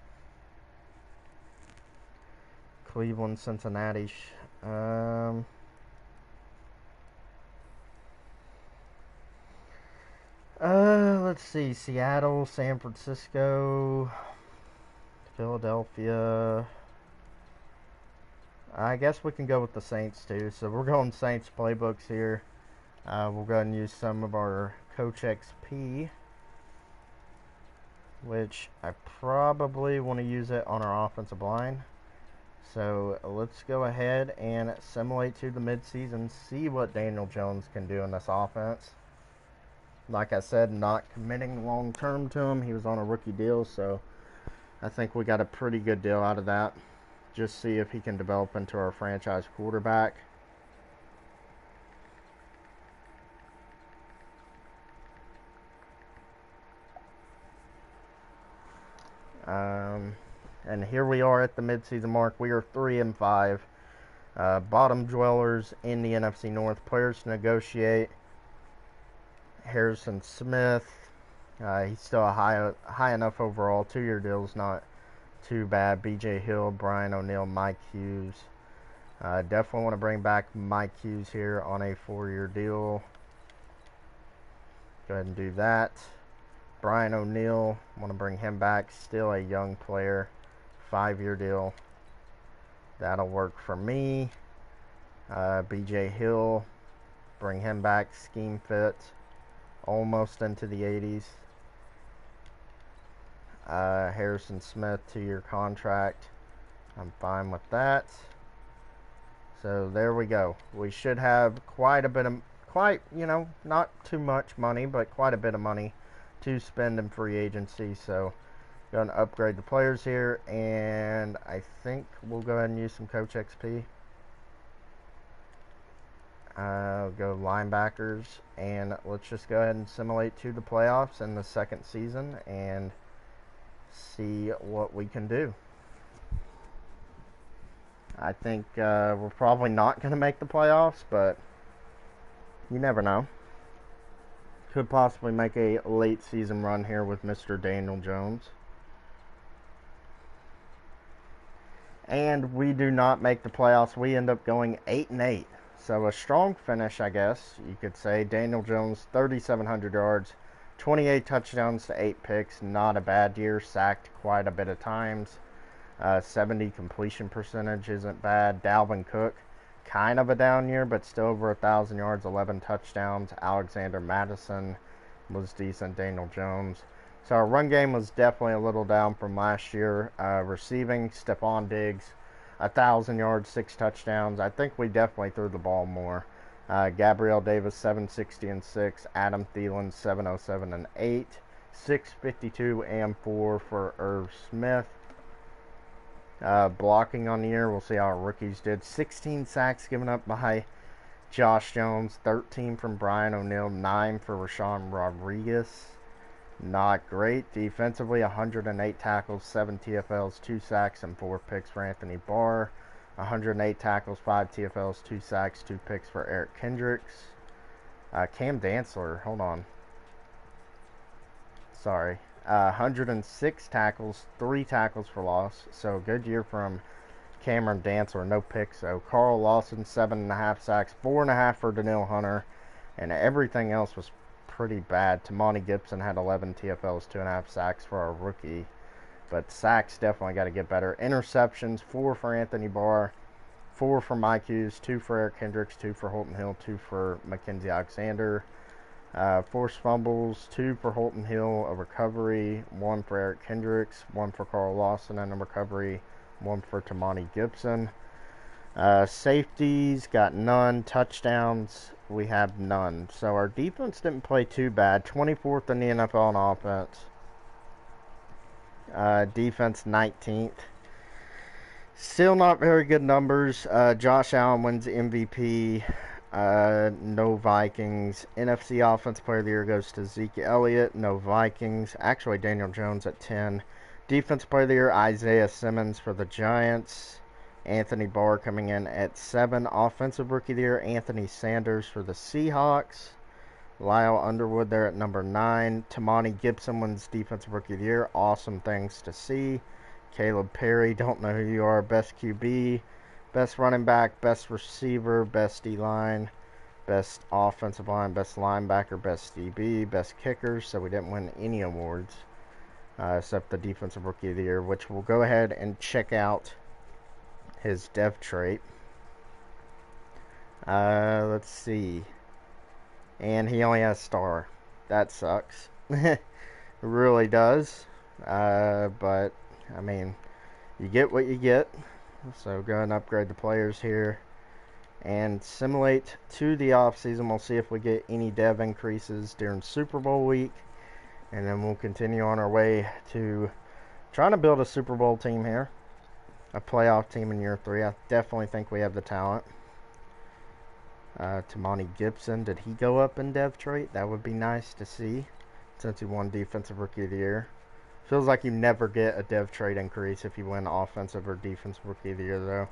Cleveland, Cincinnati. Let's see. Seattle, San Francisco, Philadelphia. I guess we can go with the Saints too. So we're going Saints playbooks here. We'll go ahead and use some of our Coach XP, which I probably want to use it on our offensive line. So let's go ahead and simulate to the midseason, see what Daniel Jones can do in this offense. Like I said, not committing long term to him. He was on a rookie deal, so I think we got a pretty good deal out of that. Just see if he can develop into our franchise quarterback. And here we are at the midseason mark. We are 3-5. Bottom dwellers in the NFC North. Players to negotiate. Harrison Smith. He's still a high enough overall. 2-year deal's not too bad. B.J. Hill, Brian O'Neill, Mike Hughes. Definitely want to bring back Mike Hughes here on a 4-year deal. Go ahead and do that. Brian O'Neill, want to bring him back. Still a young player. 5-year deal. That'll work for me. B.J. Hill, bring him back. Scheme fit. Almost into the 80s. Harrison Smith, 2-year contract. I'm fine with that. So there we go. We should have quite a bit of, not too much money, but quite a bit of money to spend in free agency. So going to upgrade the players here, and I think we'll go ahead and use some Coach XP. Go linebackers, and let's just go ahead and simulate to the playoffs in the second season and see what we can do. I think we're probably not going to make the playoffs, but you never know. Could possibly make a late season run here with Mr. Daniel Jones. And we do not make the playoffs. We end up going 8-8. So a strong finish, I guess you could say. Daniel Jones, 3,700 yards, 28 touchdowns to 8 picks. Not a bad year. Sacked quite a bit of times. 70 completion percentage isn't bad. Dalvin Cook, kind of a down year, but still over 1,000 yards, 11 touchdowns. Alexander Madison was decent. Daniel Jones. So our run game was definitely a little down from last year. Receiving, Stephon Diggs, 1,000 yards, 6 touchdowns. I think we definitely threw the ball more. Gabriel Davis, 760 and 6. Adam Thielen, 707 and 8. 652 and 4 for Irv Smith. Blocking on the year, we'll see how our rookies did. 16 sacks given up by Josh Jones. 13 from Brian O'Neill. 9 for Rashawn Rodriguez. Not great. Defensively, 108 tackles, 7 TFLs, 2 sacks, and 4 picks for Anthony Barr. 108 tackles, 5 TFLs, 2 sacks, 2 picks for Eric Kendricks. Cam Dantzler, hold on. Sorry. 106 tackles, 3 tackles for loss. So good year from Cameron Dantzler, no picks. So Carl Lawson, 7.5 sacks, 4.5 for Daniil Hunter, and everything else was pretty bad. Tamani Gibson had 11 TFLs, 2.5 sacks for our rookie. But sacks definitely got to get better. Interceptions, 4 for Anthony Barr, 4 for Mike Hughes, 2 for Eric Kendricks, 2 for Holton Hill, 2 for Mackenzie Alexander. Forced fumbles, 2 for Holton Hill, a recovery, 1 for Eric Kendricks, 1 for Carl Lawson, and a recovery, 1 for Tamani Gibson. Safeties, got none. Touchdowns, we have none. So our defense didn't play too bad. 24th in the NFL on offense. Defense 19th. Still not very good numbers. Josh Allen wins MVP. No Vikings. NFC Offensive Player of the Year goes to Zeke Elliott. No Vikings. Actually, Daniel Jones at 10. Defensive Player of the Year, Isaiah Simmons for the Giants. Anthony Barr coming in at 7. Offensive Rookie of the Year, Anthony Sanders for the Seahawks. Lyle Underwood there at number 9. Tamani Gibson wins Defensive Rookie of the Year. Awesome things to see. Caleb Perry, don't know who you are. Best QB, best running back, best receiver, best D-line, best offensive line, best linebacker, best DB, best kicker. So we didn't win any awards except the Defensive Rookie of the Year, which we'll go ahead and check out his dev trait. Let's see. And he only has star. That sucks. It really does. But I mean, you get what you get. So go ahead and upgrade the players here and simulate to the offseason. We'll see if we get any dev increases during Super Bowl week. And then we'll continue on our way to trying to build a Super Bowl team here. A playoff team in year 3. I definitely think we have the talent. Tamani Gibson, did he go up in dev trait? That would be nice to see since he won Defensive Rookie of the Year. Feels like you never get a dev trait increase if you win Offensive or Defensive Rookie of the Year,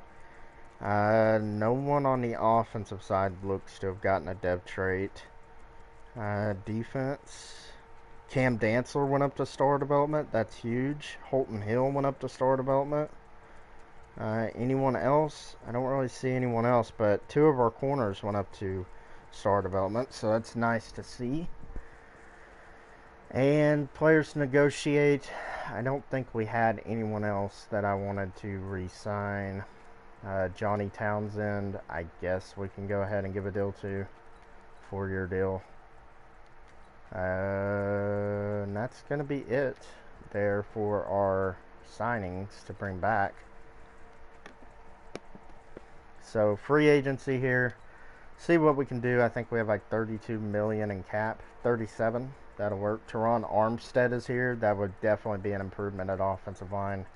though. No one on the offensive side looks to have gotten a dev trait. Defense. Cam Dantzler went up to star development. That's huge. Holton Hill went up to star development. Anyone else? I don't really see anyone else, but 2 of our corners went up to star development, so that's nice to see. And players to negotiate. I don't think we had anyone else that I wanted to re-sign. Johnny Townsend, I guess we can go ahead and give a deal to. 4-year deal. And that's going to be it there for our signings to bring back. So free agency here. See what we can do. I think we have like 32 million in cap. 37. That'll work. Teron Armstead is here. That would definitely be an improvement at offensive line.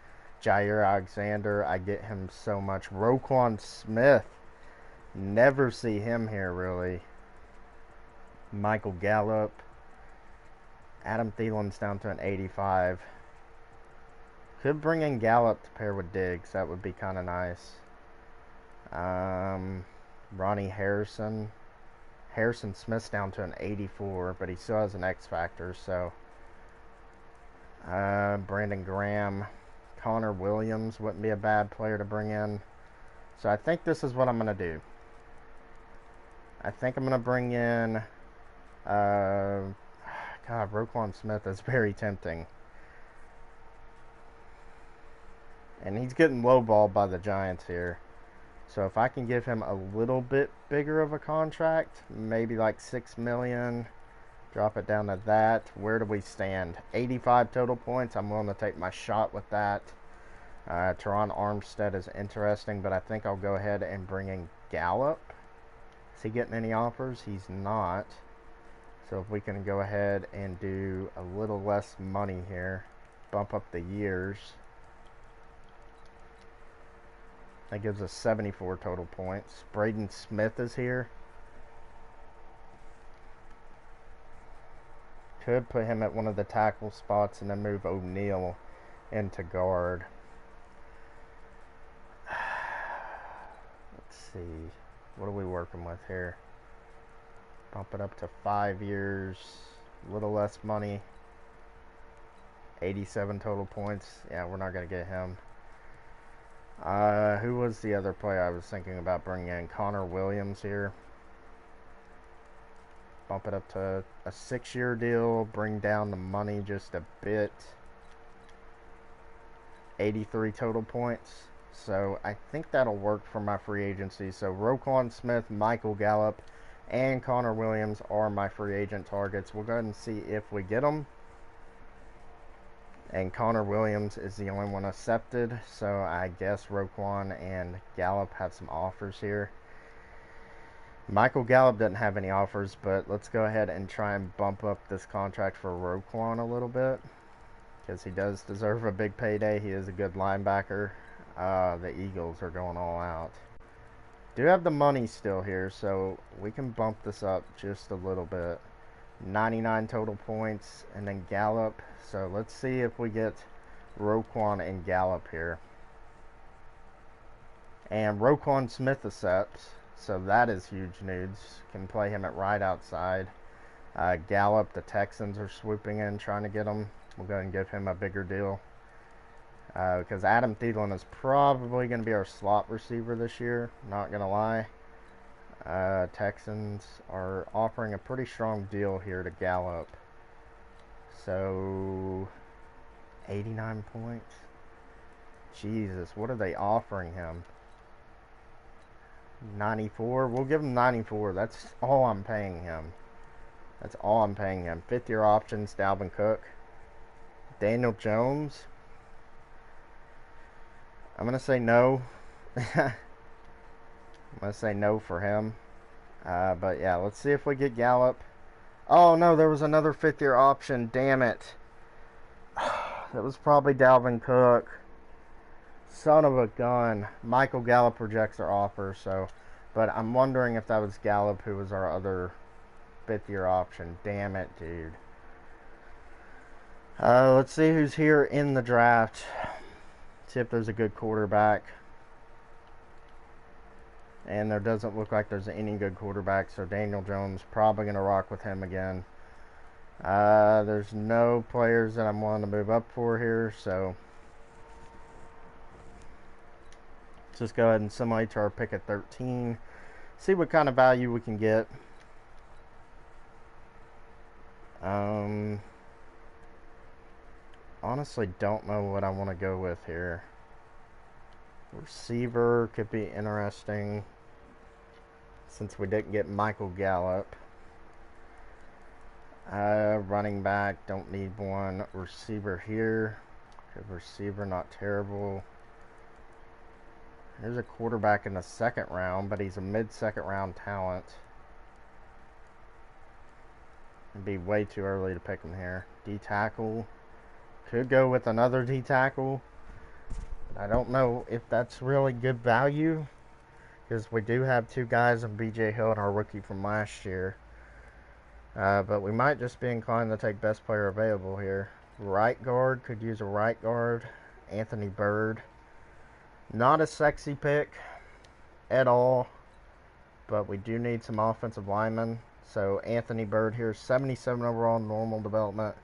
Jair Alexander, I get him so much. Roquan Smith, never see him here really. Michael Gallup. Adam Thielen's down to an 85. Could bring in Gallup to pair with Diggs. That would be kind of nice. Ronnie Harrison. Harrison Smith's down to an 84, but he still has an X factor, so. Brandon Graham. Connor Williams wouldn't be a bad player to bring in. So I think this is what I'm going to do. I think I'm going to bring in. God, Roquan Smith is very tempting. And he's getting lowballed by the Giants here. So if I can give him a little bit bigger of a contract, maybe like $6 million, drop it down to that. Where do we stand? 85 total points. I'm willing to take my shot with that. Teron Armstead is interesting, but I think I'll go ahead and bring in Gallup. Is he getting any offers? He's not. So if we can go ahead and do a little less money here, bump up the years. That gives us 74 total points. Braden Smith is here. Could put him at one of the tackle spots and then move O'Neal into guard. Let's see. What are we working with here? Bump it up to 5 years. A little less money. 87 total points. Yeah, we're not going to get him. Who was the other player I was thinking about bringing in? Connor Williams here. Bump it up to a 6-year deal. Bring down the money just a bit. 83 total points. So I think that'll work for my free agency. So Roquan Smith, Michael Gallup, and Connor Williams are my free agent targets. We'll go ahead and see if we get them. And Connor Williams is the only one accepted, so I guess Roquan and Gallup have some offers here. Michael Gallup doesn't have any offers, but let's go ahead and try and bump up this contract for Roquan a little bit, because he does deserve a big payday. He is a good linebacker. The Eagles are going all out. Do have the money still here, so we can bump this up just a little bit. 99 total points, and then Gallup. So let's see if we get Roquan and Gallup here. And Roquan Smith accepts, so that is huge news. Can play him at right outside. Gallup, the Texans are swooping in trying to get him. We'll go ahead and give him a bigger deal. Because Adam Thielen is probably going to be our slot receiver this year, not going to lie. Texans are offering a pretty strong deal here to Gallup. So, 89 points. Jesus, what are they offering him? 94? We'll give him 94. That's all I'm paying him. That's all I'm paying him. 5th-year options, Dalvin Cook. Daniel Jones. I'm going to say no. I'm going to say no for him. But yeah, let's see if we get Gallup. Oh no, there was another 5th-year option. Damn it. That was probably Dalvin Cook. Son of a gun. Michael Gallup rejects our offer, so. But I'm wondering if that was Gallup who was our other 5th-year option. Damn it, dude. Let's see who's here in the draft. See if there's a good quarterback. And there doesn't look like there's any good quarterback, so Daniel Jones probably going to rock with him again. There's no players that I'm willing to move up for here, so let's just go ahead and simulate to our pick at 13. See what kind of value we can get. Honestly, don't know what I want to go with here. Receiver could be interesting since we didn't get Michael Gallup. Running back, don't need one. Receiver here. Good receiver, not terrible. There's a quarterback in the 2nd round, but he's a mid-2nd round talent. It'd be way too early to pick him here. D-tackle. Could go with another D-tackle. I don't know if that's really good value, because we do have 2 guys in B.J. Hill and our rookie from last year. But we might just be inclined to take best player available here. Right guard, could use a right guard. Anthony Byrd. Not a sexy pick at all, but we do need some offensive linemen. So Anthony Byrd here, 77 overall normal development.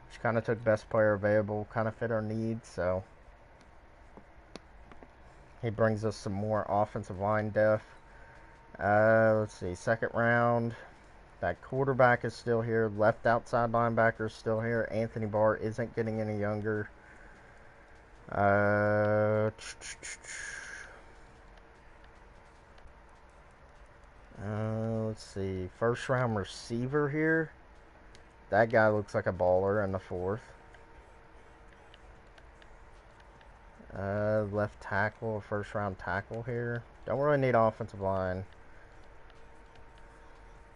Which kind of took best player available, kind of fit our needs, so he brings us some more offensive line depth. Let's see, 2nd round. That quarterback is still here. Left outside linebacker is still here. Anthony Barr isn't getting any younger. Let's see. 1st round receiver here. That guy looks like a baller in the 4th. Left tackle, 1st round tackle here. Don't really need offensive line.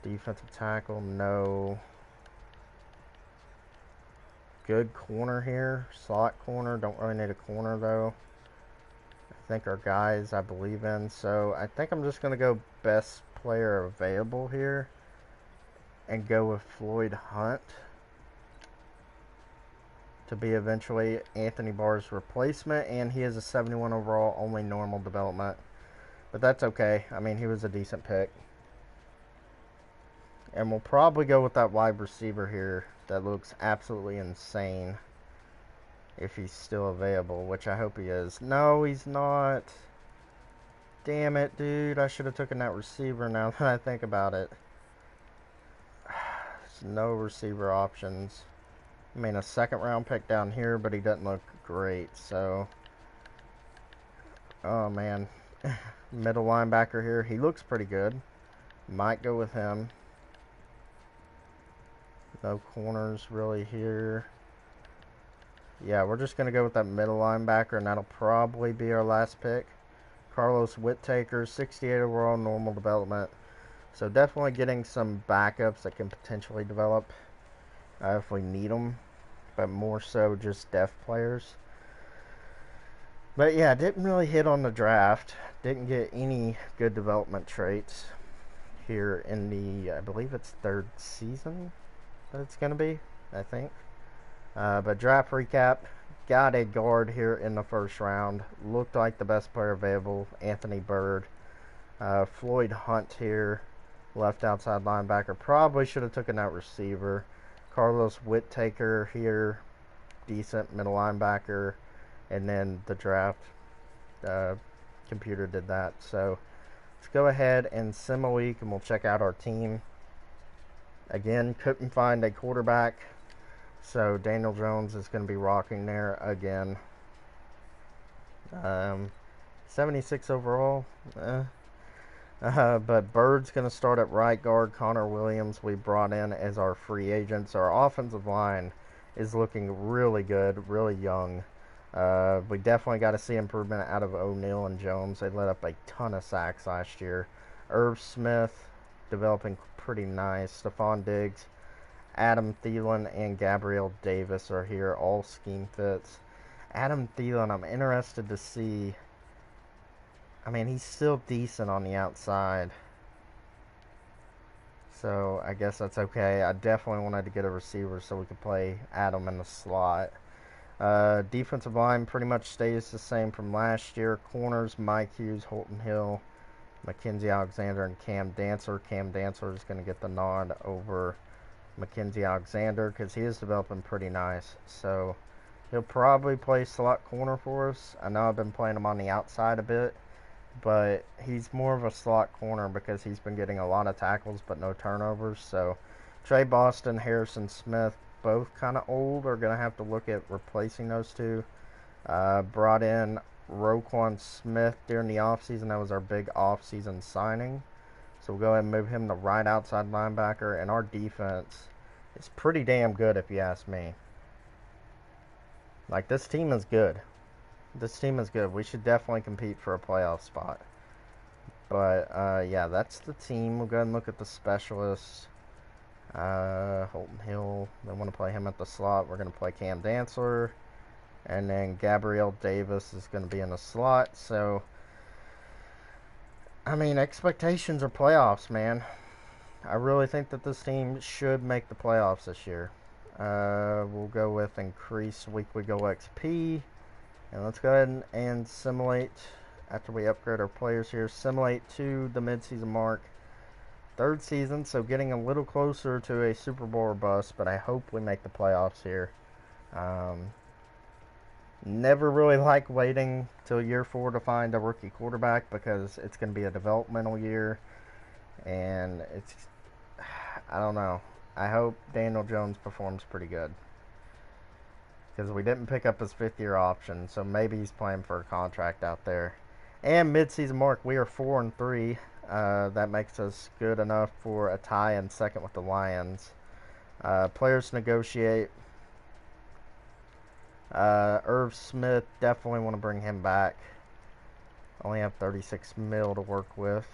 Defensive tackle, no. Good corner here. Slot corner. Don't really need a corner though. I think our guys I believe in. So I think I'm just going to go best player available here. And go with Floyd Hunt. To be eventually Anthony Barr's replacement. And he is a 71 overall, only normal development. But that's okay. I mean, he was a decent pick. And we'll probably go with that wide receiver here that looks absolutely insane. If he's still available, which I hope he is. No, he's not. Damn it, dude. I should have taken that receiver now that I think about it. There's no receiver options. I mean, a 2nd round pick down here, but he doesn't look great, so. Oh, man. Middle linebacker here. He looks pretty good. Might go with him. No corners really here. yeah, we're just going to go with that middle linebacker, and that'll probably be our last pick. Carlos Whittaker, 68 overall, normal development. So definitely getting some backups that can potentially develop if we need them, but more so just depth players. But yeah, didn't really hit on the draft. Didn't get any good development traits here in the, I believe it's third season that it's going to be, I think. But draft recap, got a guard here in the first round. Looked like the best player available, Anthony Byrd. Floyd Hunt here, left outside linebacker. Probably should have taken that receiver. Carlos Whittaker here, decent middle linebacker. And then the draft computer did that. So let's go ahead and sim a week and we'll check out our team. Again, couldn't find a quarterback. So Daniel Jones is going to be rocking there again. 76 overall. But Bird's going to start at right guard. Connor Williams we brought in as our free agents. Our offensive line is looking really good, really young. We definitely got to see improvement out of O'Neal and Jones. They let up a ton of sacks last year. Irv Smith developing pretty nice. Stephon Diggs, Adam Thielen, and Gabriel Davis are here. All scheme fits. Adam Thielen, I'm interested to see. I mean, he's still decent on the outside. So I guess that's okay. I definitely wanted to get a receiver so we could play Adam in the slot. Defensive line pretty much stays the same from last year. Corners, Mike Hughes, Holton Hill, Mackenzie Alexander, and Cam Dancer. Cam Dancer is going to get the nod over Mackenzie Alexander because he is developing pretty nice. So he'll probably play slot corner for us. I know I've been playing him on the outside a bit, but he's more of a slot corner because he's been getting a lot of tackles but no turnovers. So Trey Boston, Harrison Smith, both kind of old, are going to have to look at replacing those two. Brought in Roquan Smith during the offseason. That was our big offseason signing. So we'll go ahead and move him to right outside linebacker. And our defense is pretty damn good if you ask me. Like, this team is good. This team is good. We should definitely compete for a playoff spot. But, yeah, that's the team. We'll go ahead and look at the specialists. Holton Hill, they want to play him at the slot. We're going to play Cam Dancer. And then Gabriel Davis is going to be in the slot. So, I mean, expectations are playoffs, man. I really think that this team should make the playoffs this year. We'll go with increase weekly goal XP. And let's go ahead and simulate, after we upgrade our players here, simulate to the midseason mark. Third season, so getting a little closer to a Super Bowl or bust, but I hope we make the playoffs here. Never really like waiting till year 4 to find a rookie quarterback because it's going to be a developmental year, and I don't know. I hope Daniel Jones performs pretty good because we didn't pick up his 5th-year option, so maybe he's playing for a contract out there. And mid-season mark, we are 4-3. That makes us good enough for a tie in second with the Lions. Players negotiate. Irv Smith, definitely want to bring him back. Only have 36 mil to work with.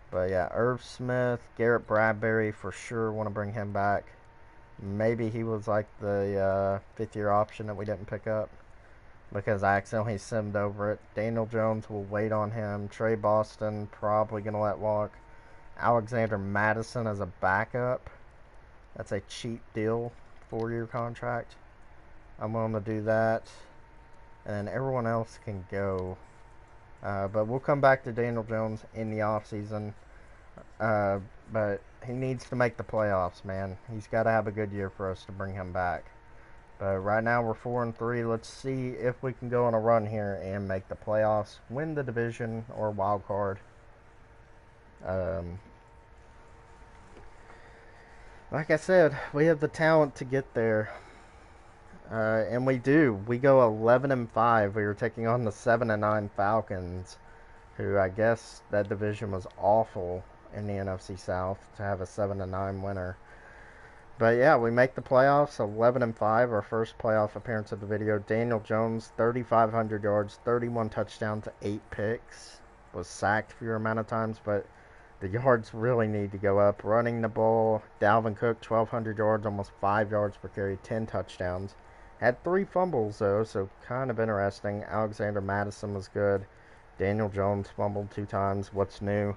But yeah, Irv Smith, Garrett Bradbury, for sure want to bring him back. Maybe he was like the 5th-year option that we didn't pick up because I accidentally simmed over it. Daniel Jones, will wait on him. Trey Boston, probably going to let walk. Alexander Madison as a backup. That's a cheap deal, 4-year contract. I'm willing to do that. And everyone else can go. But we'll come back to Daniel Jones in the offseason. But he needs to make the playoffs, man. He's got to have a good year for us to bring him back. But right now we're 4-3. Let's see if we can go on a run here and make the playoffs, win the division or wild card. Like I said, we have the talent to get there. And we do. We go 11-5. We were taking on the 7-9 Falcons, who I guess that division was awful in the NFC South to have a 7-9 winner. But yeah, we make the playoffs 11-5, our first playoff appearance of the video. Daniel Jones, 3,500 yards, 31 touchdowns, 8 picks. Was sacked a few amount of times, but the yards really need to go up. Running the ball, Dalvin Cook, 1,200 yards, almost 5 yards per carry, 10 touchdowns. Had 3 fumbles, though, so kind of interesting. Alexander Madison was good. Daniel Jones fumbled 2 times. What's new?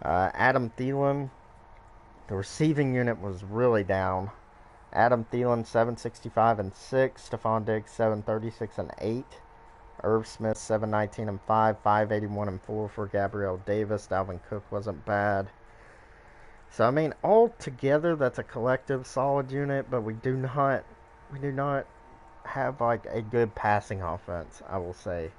Adam Thielen, the receiving unit was really down. Adam Thielen, 765 and 6. Stephon Diggs, 736 and 8. Irv Smith, 719 and 5. 581 and 4 for Gabriel Davis. Dalvin Cook wasn't bad. So I mean, all together, that's a collective solid unit, but we do not have like a good passing offense, I will say.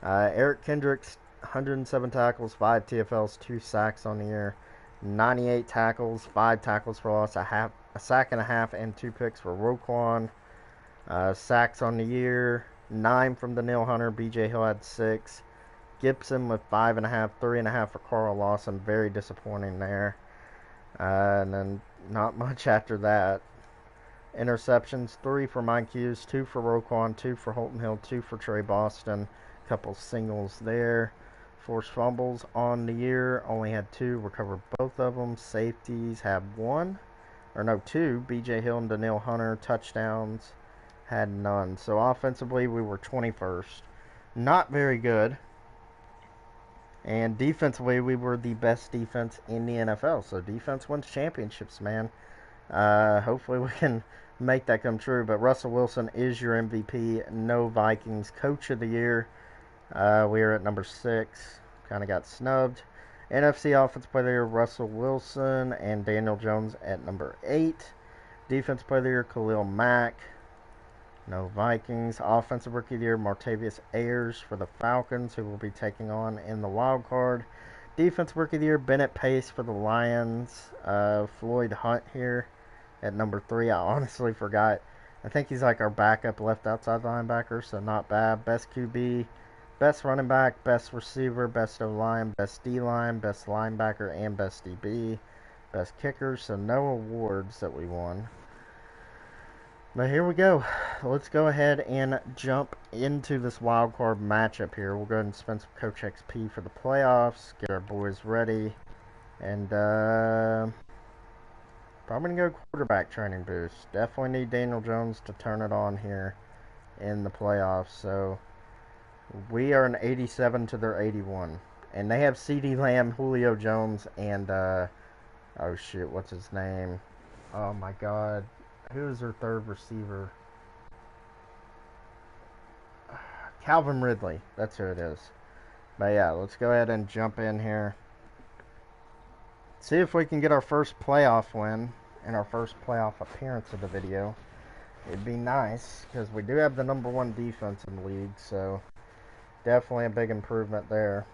Eric Kendricks, 107 tackles, 5 TFLs, 2 sacks on the year, 98 tackles, 5 tackles for loss, a sack and a half, and 2 picks for Roquan. Sacks on the year, 9 from the Danielle Hunter. BJ Hill had 6. Gibson with 5.5, 3.5 for Carl Lawson. Very disappointing there. And then not much after that. Interceptions, 3 for Mike Hughes, 2 for Roquan, 2 for Holton Hill, 2 for Trey Boston. Couple singles there. Forced fumbles on the year, only had 2, recovered both of them. Safeties had 2. BJ Hill and Danielle Hunter. Touchdowns had none. So offensively, we were 21st. Not very good. And defensively, we were the best defense in the NFL. So defense wins championships, man. Hopefully we can make that come true. But Russell Wilson is your MVP. No Vikings Coach of the Year. We are at number 6. Kind of got snubbed. NFC Offensive Player of the Year, Russell Wilson and Daniel Jones at number 8. Defensive Player of the Year, Khalil Mack. No Vikings. Offensive Rookie of the Year, Martavius Ayers for the Falcons, who will be taking on in the wild card. Defensive Rookie of the Year, Bennett Pace for the Lions. Floyd Hunt here at number 3. I honestly forgot. I think he's like our backup left outside linebacker, so not bad. Best QB, best running back, best receiver, best O-line, best D-line, best linebacker, and best DB. Best kicker, so no awards that we won. But here we go. Let's go ahead and jump into this wild card matchup here. We'll go ahead and spend some Coach XP for the playoffs, get our boys ready, and probably going to go quarterback training boost. Definitely need Daniel Jones to turn it on here in the playoffs. So we are an 87 to their 81. And they have CeeDee Lamb, Julio Jones, and oh shit, what's his name? Oh my god. Who is their third receiver? Calvin Ridley. That's who it is. But yeah, let's go ahead and jump in here. See if we can get our first playoff win and our first playoff appearance of the video. It'd be nice, because we do have the number 1 defense in the league, so definitely a big improvement there.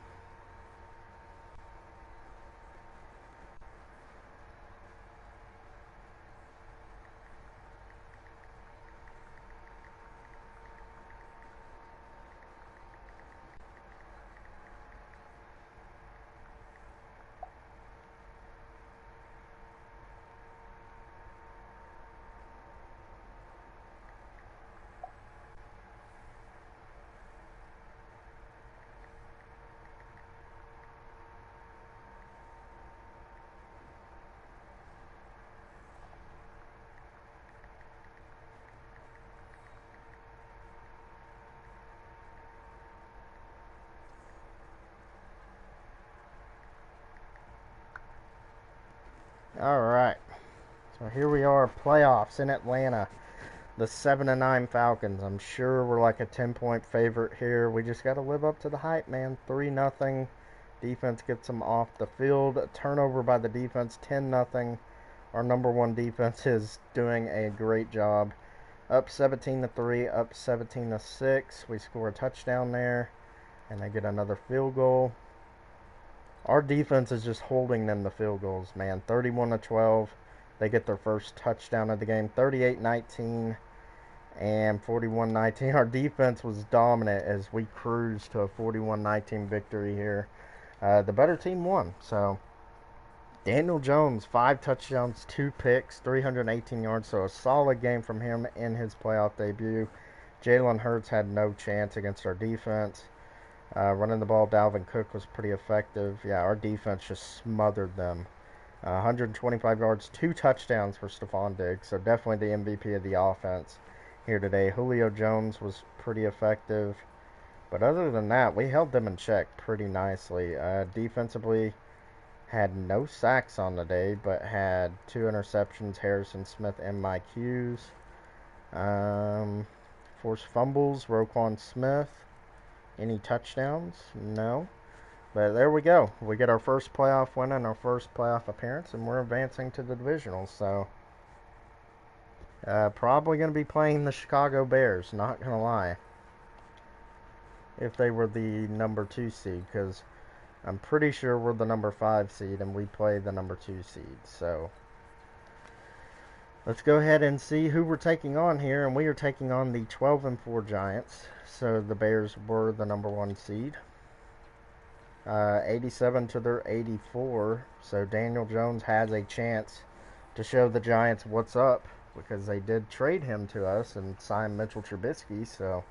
Alright, so here we are, playoffs in Atlanta. The 7-9 Falcons. I'm sure we're like a 10-point favorite here. We just got to live up to the hype, man. 3-0. Defense gets them off the field. Turnover by the defense, 10-0. Our number 1 defense is doing a great job. Up 17-3, up 17-6. We score a touchdown there, and they get another field goal. Our defense is just holding them to field goals, man. 31-12. They get their first touchdown of the game. 38-19 and 41-19. Our defense was dominant as we cruised to a 41-19 victory here. The better team won. So, Daniel Jones, 5 touchdowns, 2 picks, 318 yards, so a solid game from him in his playoff debut. Jalen Hurts had no chance against our defense. Running the ball, Dalvin Cook was pretty effective. Yeah, our defense just smothered them. 125 yards, 2 touchdowns for Stephon Diggs, so definitely the MVP of the offense here today. Julio Jones was pretty effective. But other than that, we held them in check pretty nicely. Defensively, had no sacks on the day, but had 2 interceptions, Harrison Smith and Mike Hughes. Forced fumbles, Roquan Smith. Any touchdowns? No. But there we go. We get our first playoff win and our first playoff appearance, and we're advancing to the divisionals. So, probably going to be playing the Chicago Bears, not going to lie. If they were the number 2 seed, because I'm pretty sure we're the number 5 seed, and we play the number 2 seed. So, let's go ahead and see who we're taking on here, and we are taking on the 12-4 Giants. So the Bears were the number 1 seed. 87 to their 84. So Daniel Jones has a chance to show the Giants what's up, because they did trade him to us and sign Mitchell Trubisky. So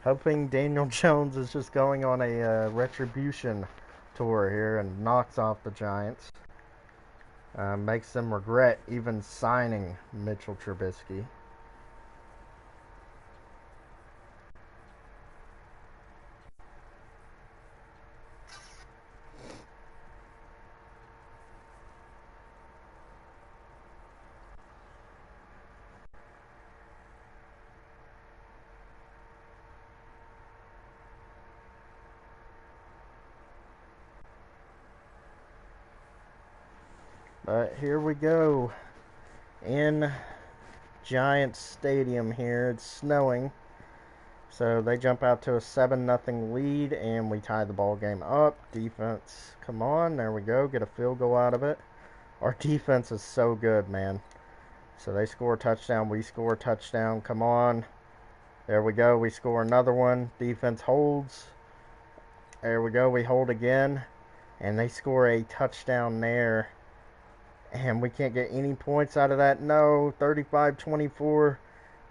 hoping Daniel Jones is just going on a retribution tour here and knocks off the Giants. Makes them regret even signing Mitchell Trubisky. But here we go in Giants Stadium here. It's snowing. So they jump out to a 7-0 lead, and we tie the ball game up. Defense, come on. There we go. Get a field goal out of it. Our defense is so good, man. So they score a touchdown. We score a touchdown. Come on. There we go. We score another one. Defense holds. There we go. We hold again. And they score a touchdown there. And we can't get any points out of that. No, 35-24.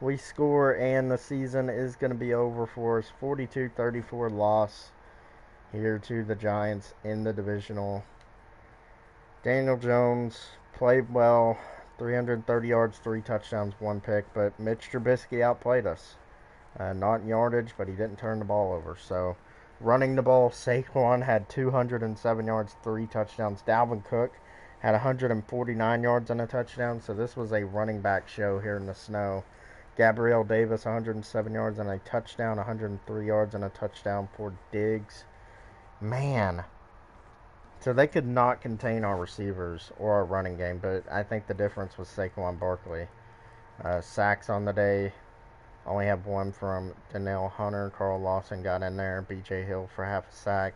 We score, and the season is going to be over for us. 42-34 loss here to the Giants in the divisional. Daniel Jones played well. 330 yards, 3 touchdowns, 1 pick. But Mitch Trubisky outplayed us. Not in yardage, but he didn't turn the ball over. So, running the ball, Saquon had 207 yards, 3 touchdowns. Dalvin Cook had 149 yards and a touchdown. So this was a running back show here in the snow. Gabriel Davis, 107 yards and a touchdown. 103 yards and a touchdown for Diggs. Man. So they could not contain our receivers or our running game, but I think the difference was Saquon Barkley. Sacks on the day. Only have 1 from Danielle Hunter. Carl Lawson got in there. B.J. Hill for half a sack.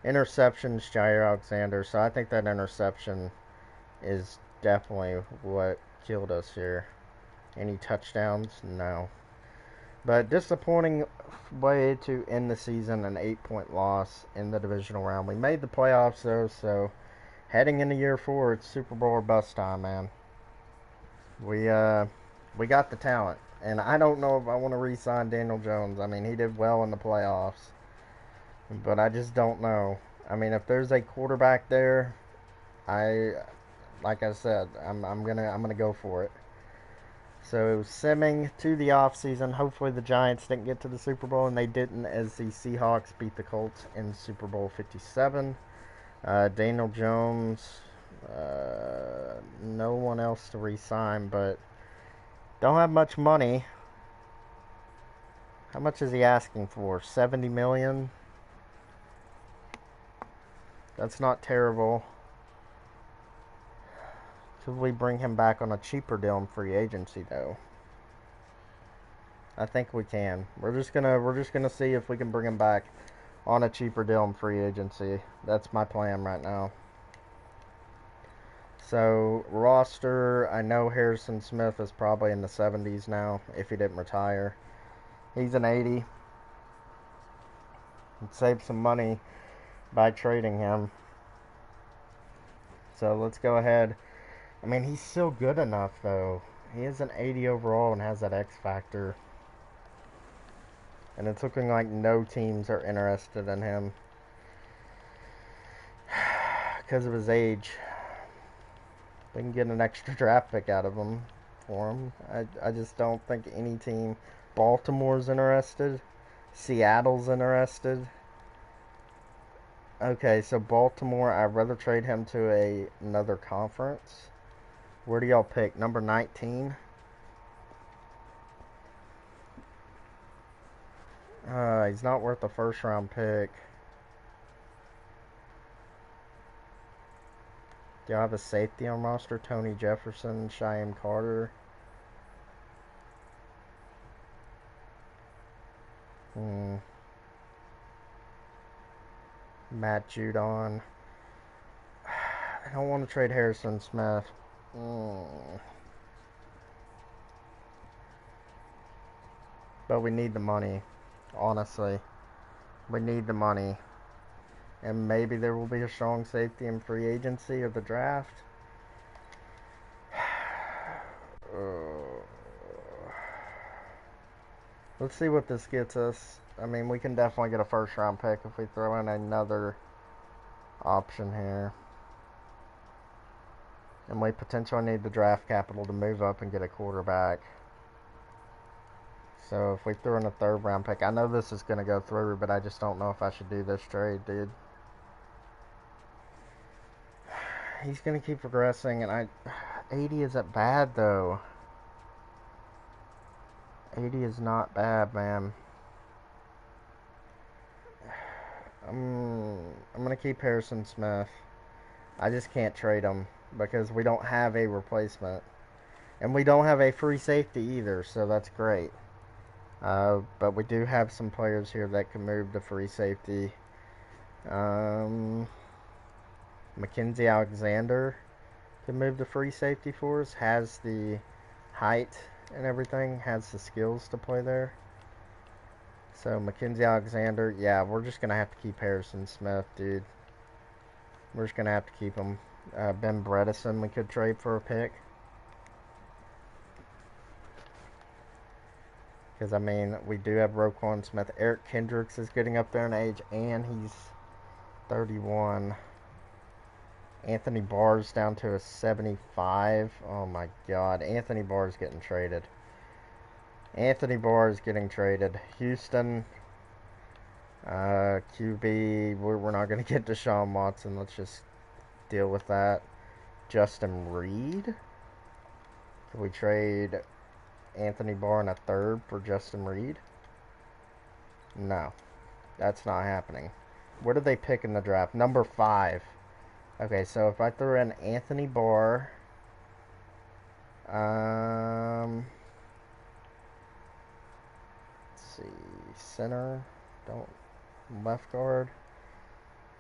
Interceptions, Jair Alexander. So I think that interception is definitely what killed us here. Any touchdowns? No. But disappointing way to end the season, an 8-point loss in the divisional round. We made the playoffs though, so heading into year 4, it's Super Bowl or bust time, man. We got the talent, and I don't know if I want to re-sign Daniel Jones. I mean, he did well in the playoffs, but I just don't know. I mean, if there's a quarterback there, like I said, I'm gonna go for it. So simming to the offseason. Hopefully the Giants didn't get to the Super Bowl, and they didn't, as the Seahawks beat the Colts in Super Bowl 57. Daniel Jones, no one else to re-sign, but don't have much money. How much is he asking for? $70 million? That's not terrible. Could we bring him back on a cheaper deal in free agency though? I think we can. We're just gonna see if we can bring him back on a cheaper deal in free agency. That's my plan right now. So roster, I know Harrison Smith is probably in the 70s now if he didn't retire. He's an 80. Save some money by trading him. So let's go ahead. I mean, he's still good enough, though. He is an 80 overall and has that X factor. And it's looking like no teams are interested in him because of his age. We can get an extra draft pick out of him for him. I just don't think any team. Baltimore's interested. Seattle's interested. Okay, so Baltimore, I'd rather trade him to another conference. Where do y'all pick? Number 19? He's not worth a first round pick. Do y'all have a safety on roster? Tony Jefferson, Shyam Carter. Matt Judon. I don't want to trade Harrison Smith. But we need the money. Honestly. We need the money. And maybe there will be a strong safety in free agency or the draft. Let's see what this gets us. I mean, we can definitely get a first round pick if we throw in another option here. And we potentially need the draft capital to move up and get a quarterback. So if we throw in a third round pick, I know this is going to go through, but I just don't know if I should do this trade, dude. He's going to keep progressing, and 80 isn't bad, though. 80 is not bad, man. I'm going to keep Harrison Smith. I just can't trade him because we don't have a replacement. And we don't have a free safety either, so that's great. But we do have some players here that can move to free safety. Mackenzie Alexander can move to free safety for us. Has the height and everything. Has the skills to play there. So Mackenzie Alexander, yeah, we're just going to have to keep Harrison Smith, dude. We're just going to have to keep him. Ben Bredesen we could trade for a pick. Because, I mean, we do have Roquan Smith. Eric Kendricks is getting up there in age, and he's 31. Anthony Barr's down to a 75. Oh, my God. Anthony Barr's getting traded. Anthony Barr is getting traded. Houston, QB, we're not going to get Deshaun Watson. Let's just deal with that. Justin Reed. Could we trade Anthony Barr in a third for Justin Reed? No. That's not happening. Where did they pick in the draft? Number 5. Okay, so if I throw in Anthony Barr, let's see, center, left guard,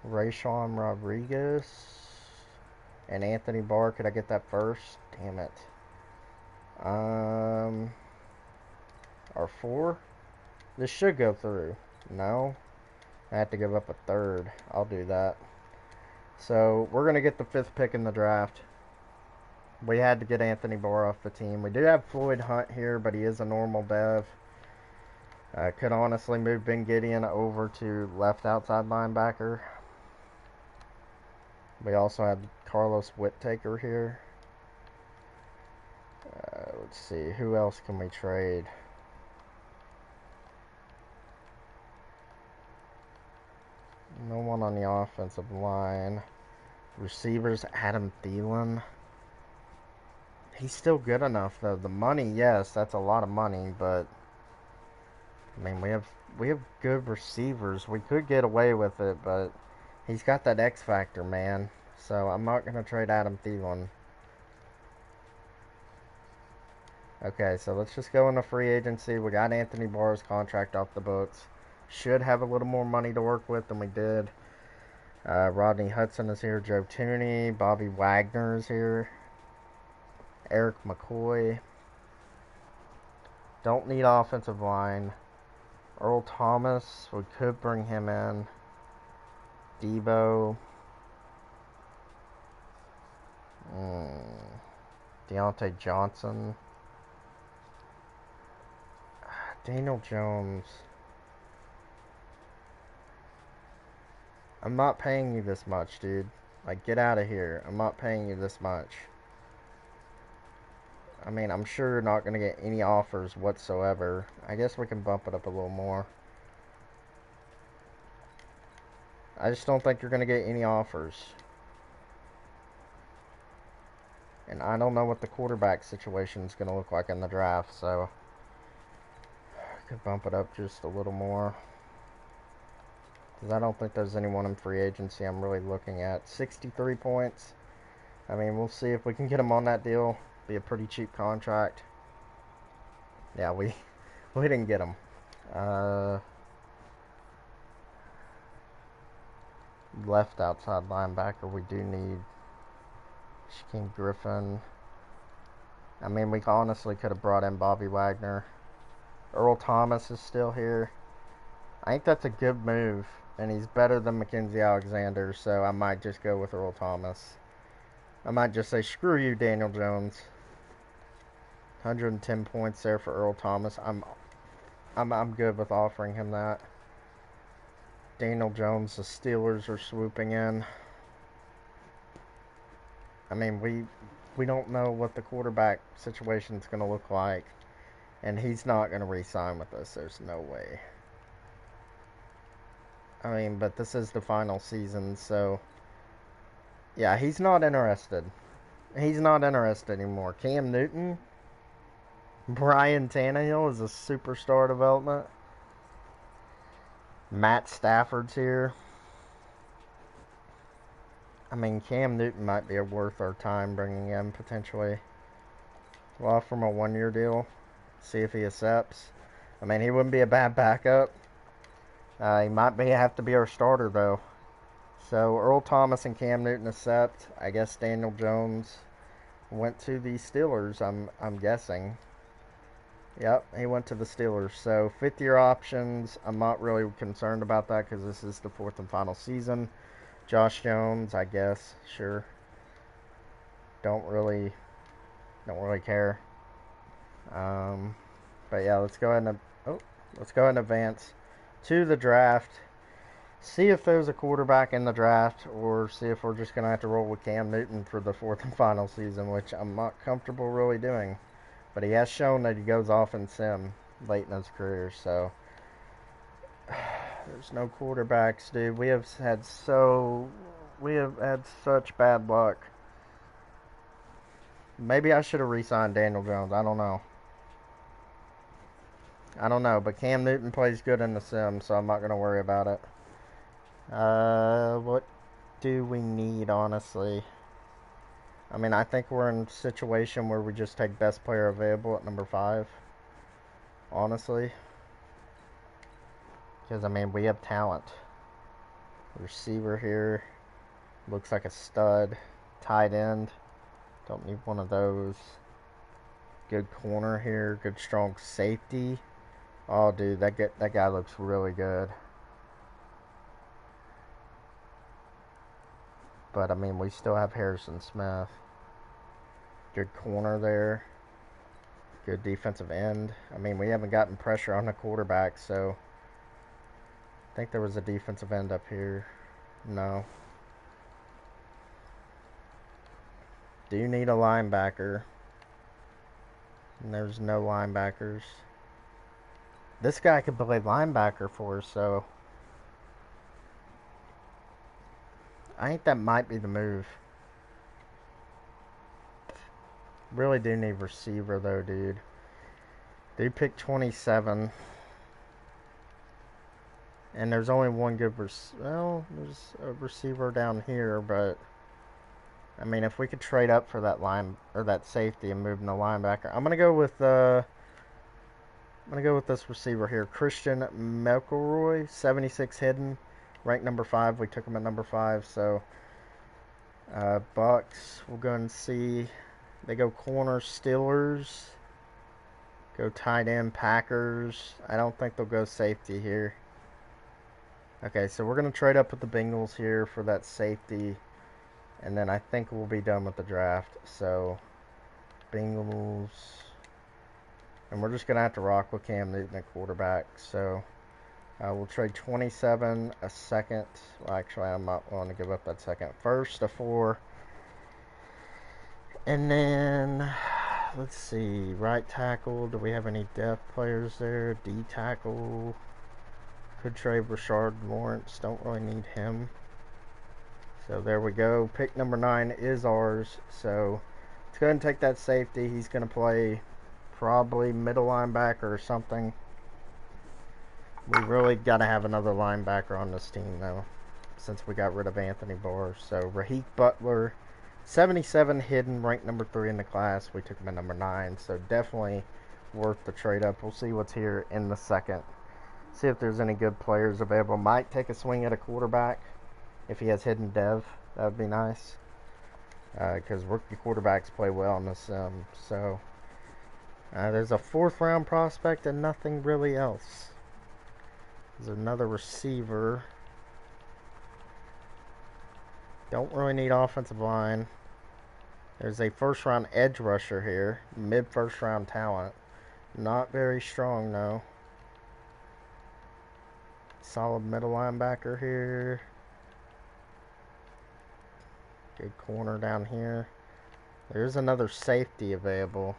Rayshawn Rodriguez, and Anthony Barr. Could I get that first? Damn it. R4. This should go through. No, I have to give up a third. I'll do that. So we're gonna get the 5th pick in the draft. We had to get Anthony Barr off the team. We do have Floyd Hunt here, but he is a normal dev. Could honestly move Ben Gideon over to left outside linebacker. We also have Carlos Whittaker here. Let's see, who else can we trade? No one on the offensive line. Receivers, Adam Thielen. He's still good enough, though. The money, yes, that's a lot of money, but I mean, we have good receivers. We could get away with it, but he's got that X factor, man. So I'm not gonna trade Adam Thielen. Okay, so let's just go into free agency. We got Anthony Barr's contract off the books. Should have a little more money to work with than we did. Rodney Hudson is here. Joe Tooney. Bobby Wagner is here. Eric McCoy. Don't need offensive line. Earl Thomas. We could bring him in. Debo. Deontay Johnson. Daniel Jones. I'm not paying you this much, dude. Like, get out of here. I'm not paying you this much. I mean, I'm sure you're not going to get any offers whatsoever. I guess we can bump it up a little more. I just don't think you're going to get any offers. And I don't know what the quarterback situation is going to look like in the draft, so I could bump it up just a little more. Because I don't think there's anyone in free agency I'm really looking at. 63 points. I mean, we'll see if we can get him on that deal. Be a pretty cheap contract. Yeah, we didn't get him. Left outside linebacker, we do need Shaquem Griffin. I mean, we honestly could have brought in Bobby Wagner. Earl Thomas is still here. I think that's a good move, and he's better than Mackenzie Alexander, so I might just go with Earl Thomas. I might just say, screw you, Daniel Jones. 110 points there for Earl Thomas. I'm good with offering him that. Daniel Jones, the Steelers are swooping in. I mean, we don't know what the quarterback situation is going to look like, and he's not going to re-sign with us. There's no way. I mean, but this is the final season, so yeah, he's not interested. He's not interested anymore. Cam Newton, Brian Tannehill is a superstar development. Matt Stafford's here. I mean, Cam Newton might be worth our time bringing in, potentially. We'll offer him a 1-year deal. See if he accepts. I mean, he wouldn't be a bad backup. He might have to be our starter, though. So, Earl Thomas and Cam Newton accept. I guess Daniel Jones went to the Steelers, I'm guessing. Yep, he went to the Steelers. So, 5th-year options. I'm not really concerned about that because this is the 4th and final season. Josh Jones, I guess, sure. Don't really care. But yeah, let's go ahead and advance to the draft. See if there's a quarterback in the draft, or see if we're just gonna have to roll with Cam Newton for the 4th and final season, which I'm not comfortable really doing. But he has shown that he goes off in sim late in his career, so there's no quarterbacks, dude. We have had such bad luck. Maybe I should have re-signed Daniel Jones. I don't know, but Cam Newton plays good in the sim, so I'm not going to worry about it. What do we need, honestly? I mean, I think we're in a situation where we just take best player available at number 5. Honestly. Because, I mean, we have talent. Receiver here. Looks like a stud. Tight end. Don't need one of those. Good corner here. Good strong safety. Oh, dude, that guy looks really good. But, I mean, we still have Harrison Smith. Good corner there. Good defensive end. I mean, we haven't gotten pressure on the quarterback, so I think there was a defensive end up here. No. Do you need a linebacker? And there's no linebackers. This guy could play linebacker for us, so I think that might be the move. Really do need receiver, though, dude. They picked 27. And there's only one good there's a receiver down here, but I mean, if we could trade up for that that safety and move in the linebacker, I'm gonna go with this receiver here, Christian McElroy, 76 hidden, ranked number 5. We took him at number 5, so Bucks. We'll go and see. They go corner, Steelers. Go tight end, Packers. I don't think they'll go safety here. Okay, so we're going to trade up with the Bengals here for that safety. And then I think we'll be done with the draft. So, Bengals. And we're just going to have to rock with Cam Newton at quarterback. So, we'll trade 27, a second. Well, actually, I'm not willing to give up that second. First, a 4. And then, let's see. Right tackle. Do we have any depth players there? D tackle. Could trade Rashard Lawrence. Don't really need him. So there we go. Pick number 9 is ours. So let's go ahead and take that safety. He's going to play probably middle linebacker or something. We really got to have another linebacker on this team, though, since we got rid of Anthony Barr. So Raheem Butler, 77 hidden, ranked number 3 in the class. We took him at number 9. So definitely worth the trade up. We'll see what's here in the second. See if there's any good players available. Might take a swing at a quarterback. If he has hidden dev, that would be nice. Because rookie quarterbacks play well in this. So there's a 4th round prospect and nothing really else. There's another receiver. Don't really need offensive line. There's a 1st round edge rusher here. Mid 1st round talent. Not very strong, though. Solid middle linebacker here. Good corner down here. There's another safety available.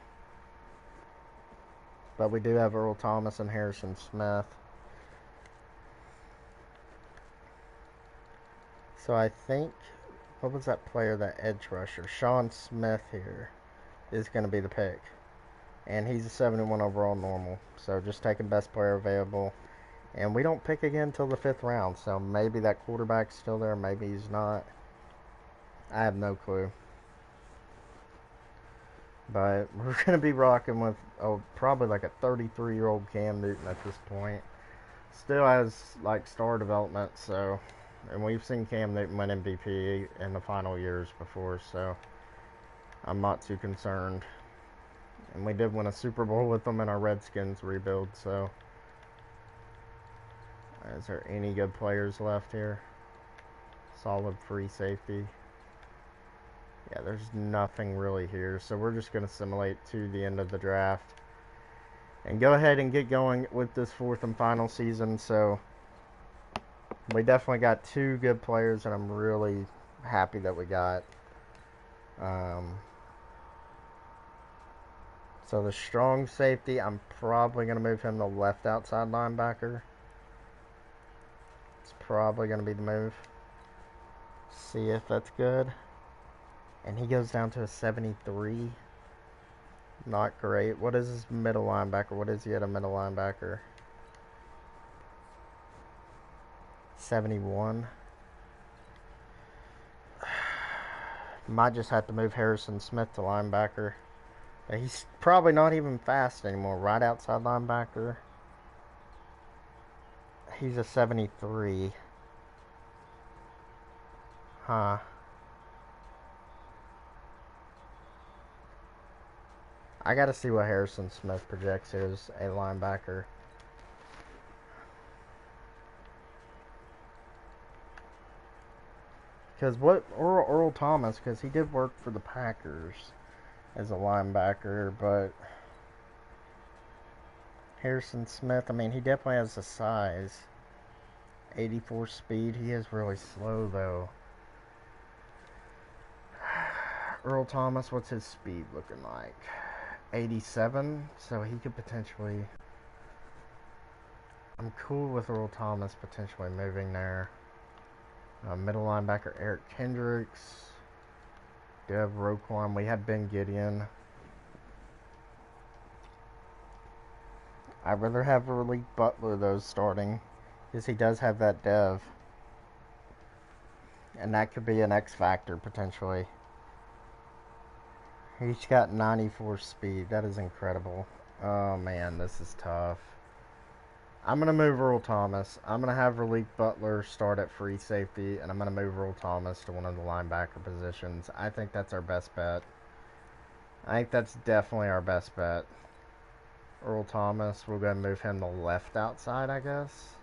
But we do have Earl Thomas and Harrison Smith. So I think, what was that player, that edge rusher? Sean Smith here is going to be the pick. And he's a 71 overall normal. So just taking best player available. And we don't pick again until the 5th round. So maybe that quarterback's still there. Maybe he's not. I have no clue. But we're going to be rocking with probably like a 33-year-old Cam Newton at this point. Still has like star development. So, and we've seen Cam Newton win MVP in the final years before. So I'm not too concerned. And we did win a Super Bowl with them in our Redskins rebuild. So is there any good players left here? Solid free safety. Yeah, there's nothing really here. So we're just going to simulate to the end of the draft. And go ahead and get going with this 4th and final season. So we definitely got 2 good players. And I'm really happy that we got. So the strong safety, I'm probably going to move him to left outside linebacker. It's probably going to be the move. See if that's good. And he goes down to a 73. Not great. What is his middle linebacker? What is he at a middle linebacker? 71. Might just have to move Harrison Smith to linebacker. But he's probably not even fast anymore. Right outside linebacker. He's a 73. Huh. I gotta see what Harrison Smith projects as a linebacker. Because what Earl Thomas, because he did work for the Packers as a linebacker, but Harrison Smith, I mean, he definitely has the size. 84 speed. He is really slow, though. Earl Thomas, what's his speed looking like? 87, so he could potentially... I'm cool with Earl Thomas potentially moving there. Middle linebacker Eric Kendricks. Dev Roquan. We had Ben Gideon. I'd rather have Raheem Butler, though, starting. Because he does have that dev. And that could be an X factor, potentially. He's got 94 speed. That is incredible. Oh, man, this is tough. I'm going to move Earl Thomas. I'm going to have Raheem Butler start at free safety, and I'm going to move Earl Thomas to one of the linebacker positions. I think that's our best bet. I think that's definitely our best bet. Earl Thomas, we're going to move him to left outside, I guess.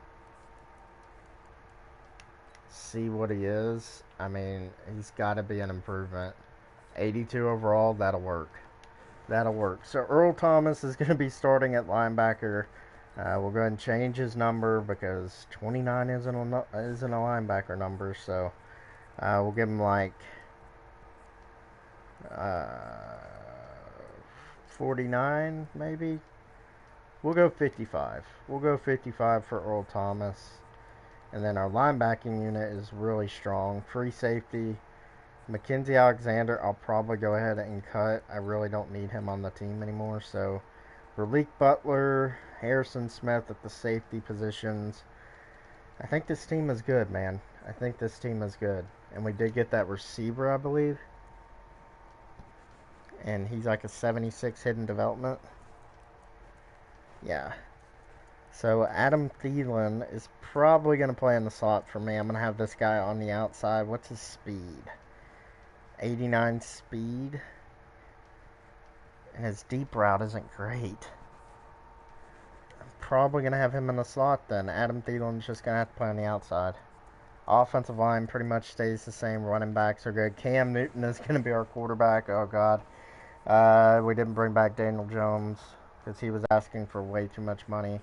see what he is, I mean, he's got to be an improvement. 82 overall, that'll work. That'll work. So Earl Thomas is going to be starting at linebacker. We'll go ahead and change his number because 29 isn't a linebacker number. So we'll give him like uh, 49 maybe. We'll go 55. We'll go 55 for Earl Thomas. And then our linebacking unit is really strong. Free safety, Mackenzie Alexander, I'll probably go ahead and cut. I really don't need him on the team anymore. So, Raleek Butler, Harrison Smith at the safety positions. I think this team is good, man. I think this team is good. And we did get that receiver, I believe. And he's like a 76 hidden development. Yeah. So Adam Thielen is probably going to play in the slot for me. I'm going to have this guy on the outside. What's his speed? 89 speed. And his deep route isn't great. I'm probably going to have him in the slot then. Adam Thielen's just going to have to play on the outside. Offensive line pretty much stays the same. Running backs are good. Cam Newton is going to be our quarterback. Oh, God. We didn't bring back Daniel Jones because he was asking for way too much money.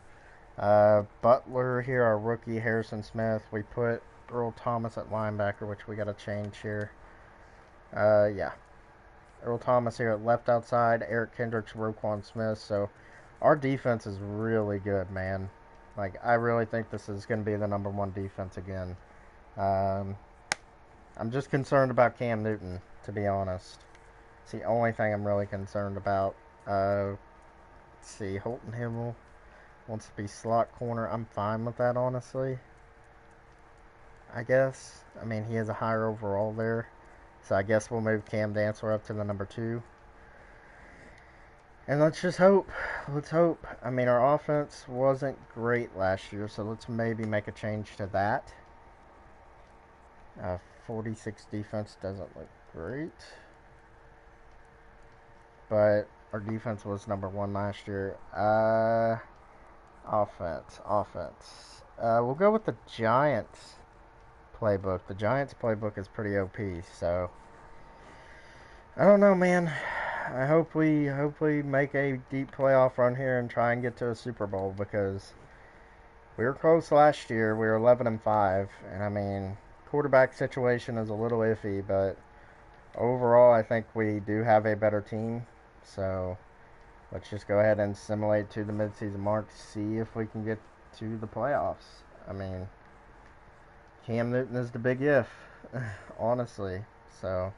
Butler here, our rookie, Harrison Smith. We put Earl Thomas at linebacker, which we got to change here. Yeah. Earl Thomas here at left outside. Eric Kendricks, Roquan Smith. So our defense is really good, man. Like, I really think this is going to be the number one defense again. I'm just concerned about Cam Newton, to be honest. It's the only thing I'm really concerned about. Let's see, Holton Himmel wants to be slot corner. I'm fine with that, honestly. I guess. I mean, he has a higher overall there. So I guess we'll move Cam Dantzler up to the number 2. And let's just hope. Let's hope. I mean, our offense wasn't great last year, so let's maybe make a change to that. 46 defense doesn't look great. But our defense was number 1 last year. Offense. We'll go with the Giants playbook. The Giants playbook is pretty OP, so I don't know, man. I hope we make a deep playoff run here and try and get to a Super Bowl because we were close last year. We were 11-5, and I mean, quarterback situation is a little iffy, but overall, I think we do have a better team. So let's just go ahead and simulate to the midseason mark, see if we can get to the playoffs. I mean, Cam Newton is the big if, honestly. So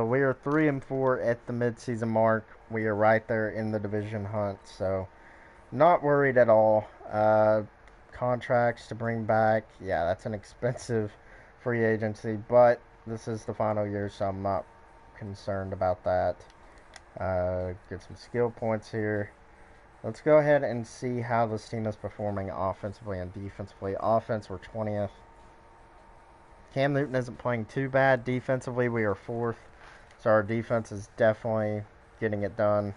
we are 3-4 at the midseason mark. We are right there in the division hunt. So not worried at all. Contracts to bring back, yeah, that's an expensive free agency, but this is the final year, so I'm not concerned about that. Get some skill points here. Let's go ahead and see how this team is performing offensively and defensively. Offense, we're 20th. Cam Newton isn't playing too bad. Defensively, we are 4th, so our defense is definitely getting it done.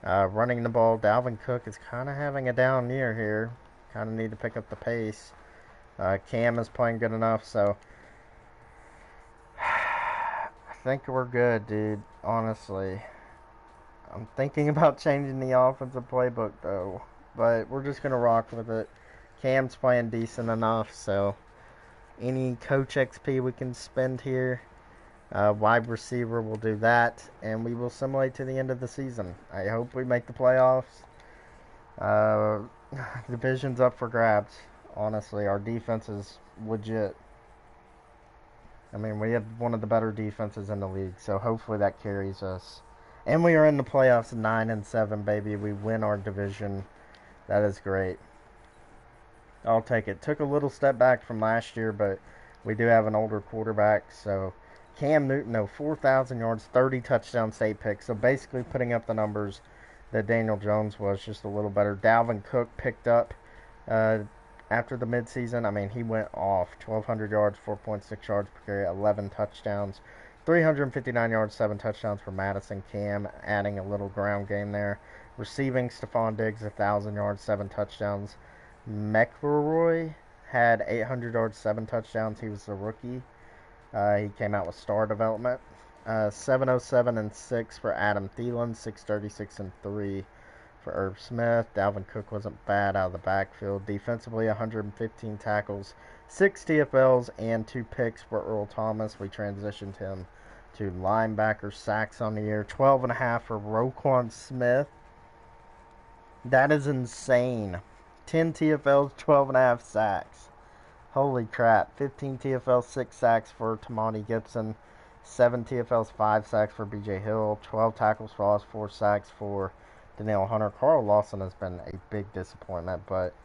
Running the ball, Dalvin Cook is kind of having a down year here. Kind of need to pick up the pace. Cam is playing good enough, so I think we're good, dude. Honestly, I'm thinking about changing the offensive playbook, though. But we're just going to rock with it. Cam's playing decent enough, so any coach XP we can spend here. Wide receiver, we'll do that. And we will simulate to the end of the season. I hope we make the playoffs. Division's up for grabs. Honestly, our defense is legit. I mean, we have one of the better defenses in the league, so hopefully that carries us. And we are in the playoffs 9-7, baby. We win our division. That is great. I'll take it. Took a little step back from last year, but we do have an older quarterback. So Cam Newton, 4,000 yards, 30 touchdowns, 8 picks. So basically putting up the numbers that Daniel Jones was, just a little better. Dalvin Cook picked up after the midseason. I mean, he went off. 1,200 yards, 4.6 yards per carry, 11 touchdowns. 359 yards, 7 touchdowns for Madison. Cam adding a little ground game there. Receiving, Stephon Diggs, 1,000 yards, 7 touchdowns. McElroy had 800 yards, 7 touchdowns. He was the rookie. He came out with star development. 707 and 6 for Adam Thielen. 636 and 3 for Irv Smith. Dalvin Cook wasn't bad out of the backfield. Defensively, 115 tackles, 6 TFLs, and 2 picks for Earl Thomas. We transitioned him to linebacker. Sacks on the year, 12.5 for Roquan Smith. That is insane. 10 TFLs, 12.5 sacks. Holy crap. 15 TFLs, 6 sacks for Tamani Gibson. 7 TFLs, 5 sacks for BJ Hill. 12 tackles for loss, 4 sacks for Danielle Hunter. Carl Lawson has been a big disappointment, but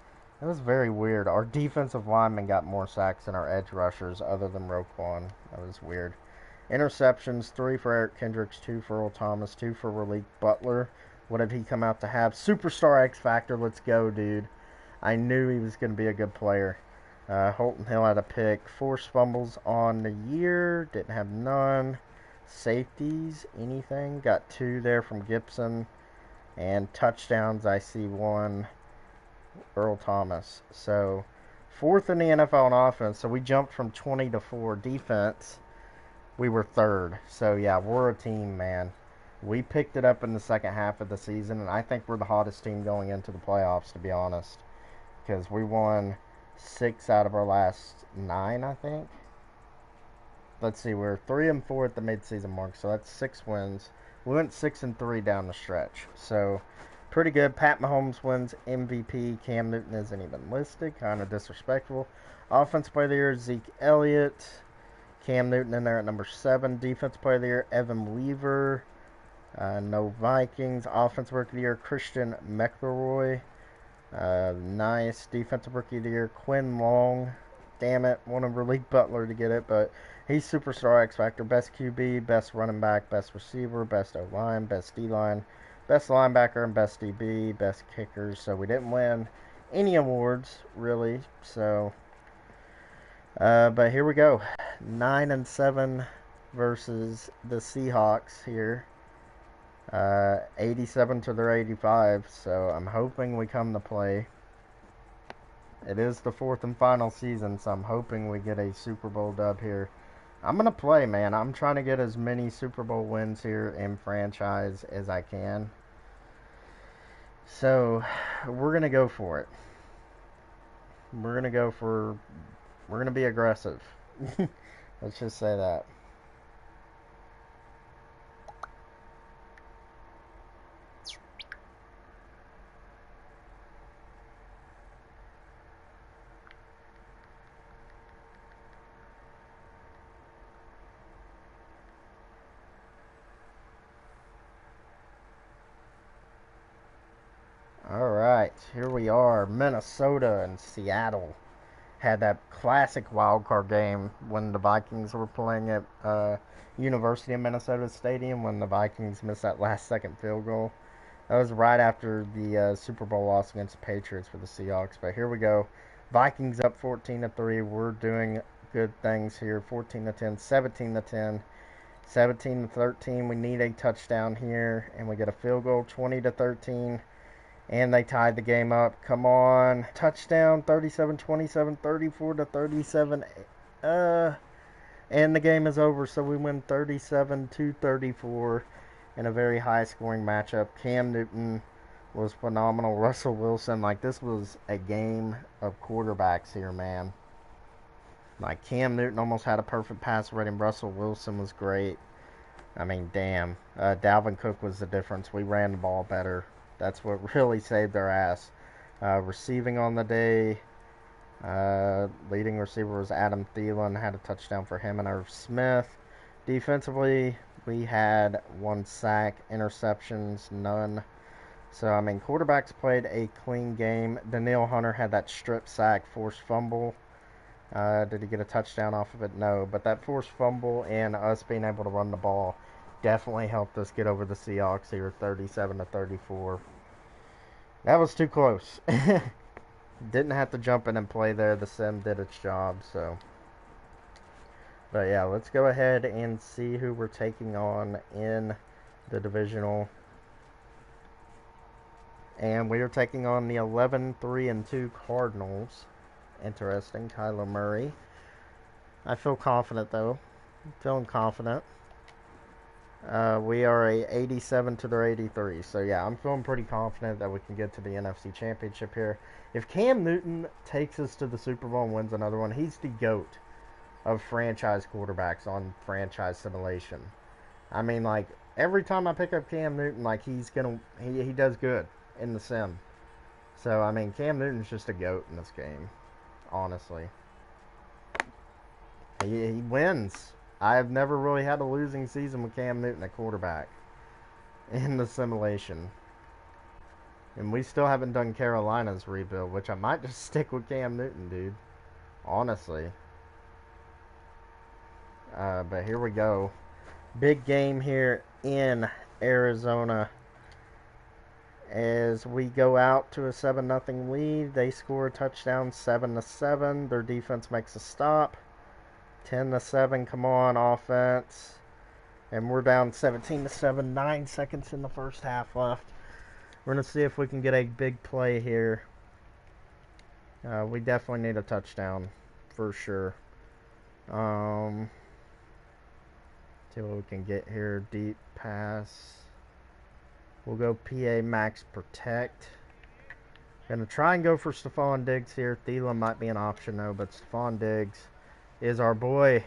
it was very weird. Our defensive linemen got more sacks than our edge rushers other than Roquan. That was weird. Interceptions, 3 for Eric Kendricks, 2 for Earl Thomas, 2 for Raleek Butler. What did he come out to have? Superstar X Factor. Let's go, dude. I knew he was going to be a good player. Holton Hill had a pick. Forced fumbles on the year. Didn't have none. Safeties, anything. Got 2 there from Gibson. And touchdowns, I see 1. Earl Thomas. So, 4th in the NFL in offense. So, we jumped from 20 to 4. Defense, we were 3rd. So, yeah, we're a team, man. We picked it up in the second half of the season, and I think we're the hottest team going into the playoffs, to be honest. Because we won 6 out of our last 9, I think. Let's see, we're 3-4 at the midseason mark, so that's 6 wins. We went 6-3 down the stretch, so pretty good. Pat Mahomes wins MVP. Cam Newton isn't even listed, kind of disrespectful. Offensive Player of the Year, Zeke Elliott. Cam Newton in there at number 7. Defensive Player of the Year, Evan Weaver. No Vikings. Offensive Rookie of the Year, Christian McElroy. Nice. Defensive Rookie of the Year, Quinn Long. Damn it. Wanted Raleek Butler to get it, but he's Superstar X Factor. Best QB, best running back, best receiver, best O-line, best D-line, best linebacker, and best DB, best kickers. So we didn't win any awards, really. So, but here we go. 9-7 versus the Seahawks here. 87 to their 85, so I'm hoping we come to play. It is the 4th and final season, so I'm hoping we get a Super Bowl dub here. I'm going to play, man. I'm trying to get as many Super Bowl wins here in franchise as I can. So, we're going to go for it. We're going to be aggressive. Let's just say that. Alright, here we are. Minnesota and Seattle had that classic wildcard game when the Vikings were playing at University of Minnesota Stadium when the Vikings missed that last second field goal. That was right after the Super Bowl loss against the Patriots for the Seahawks. But here we go. Vikings up 14-3. We're doing good things here. 14-10, 17-10, 17-13. We need a touchdown here, and we get a field goal. 20-13. And they tied the game up. Come on. Touchdown. 37-27, 34-37. And the game is over. So we win 37-34 in a very high scoring matchup. Cam Newton was phenomenal. Russell Wilson. Like, this was a game of quarterbacks here, man. Like, Cam Newton almost had a perfect pass rating. Russell Wilson was great. I mean, damn. Dalvin Cook was the difference. We ran the ball better. That's what really saved our ass. Receiving on the day, leading receiver was Adam Thielen. Had a touchdown for him and Irv Smith. Defensively, we had 1 sack. Interceptions, none. So, I mean, quarterbacks played a clean game. Danielle Hunter had that strip sack, forced fumble. Did he get a touchdown off of it? No. But that forced fumble and us being able to run the ball definitely helped us get over the Seahawks here, 37-34. That was too close. Didn't have to jump in and play there. The sim did its job, so. But yeah, let's go ahead and see who we're taking on in the divisional. And we are taking on the 11-3-2 Cardinals. Interesting. Kyler Murray. I feel confident, though. I'm feeling confident. We are a 87 to their 83. So, yeah, I'm feeling pretty confident that we can get to the NFC Championship here. If Cam Newton takes us to the Super Bowl and wins another one, he's the GOAT of franchise quarterbacks on franchise simulation. I mean, like, every time I pick up Cam Newton, like, he does good in the sim. So, I mean, Cam Newton's just a GOAT in this game, honestly. He wins. I have never really had a losing season with Cam Newton at quarterback in the simulation. And we still haven't done Carolina's rebuild, which I might just stick with Cam Newton, dude. Honestly. But here we go. Big game here in Arizona. As we go out to a 7-0 lead, they score a touchdown 7-7. Their defense makes a stop. 10-7, come on, offense. And we're down 17-7, 9 seconds in the first half left. We're going to see if we can get a big play here. We definitely need a touchdown, for sure. See what we can get here. Deep pass. We'll go PA max protect. Going to try and go for Stephon Diggs here. Thielen might be an option, though, but Stephon Diggs is our boy.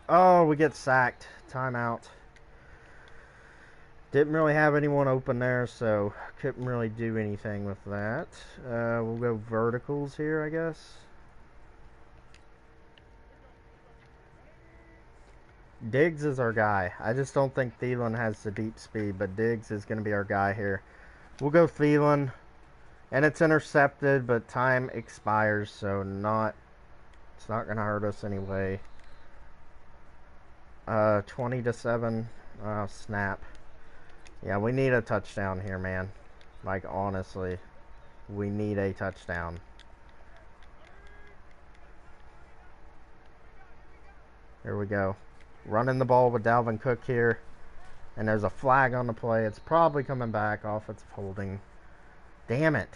Oh, we get sacked. Timeout. Didn't really have anyone open there, so couldn't really do anything with that. We'll go verticals here, I guess. Diggs is our guy. I just don't think Thielen has the deep speed, but Diggs is going to be our guy here. We'll go Thielen. And it's intercepted, but time expires, so it's not going to hurt us anyway. 20-7. Oh, snap. Yeah, we need a touchdown here, man. Like, honestly, we need a touchdown. Here we go. Running the ball with Dalvin Cook here. And there's a flag on the play. It's probably coming back. Offensive holding. Damn it.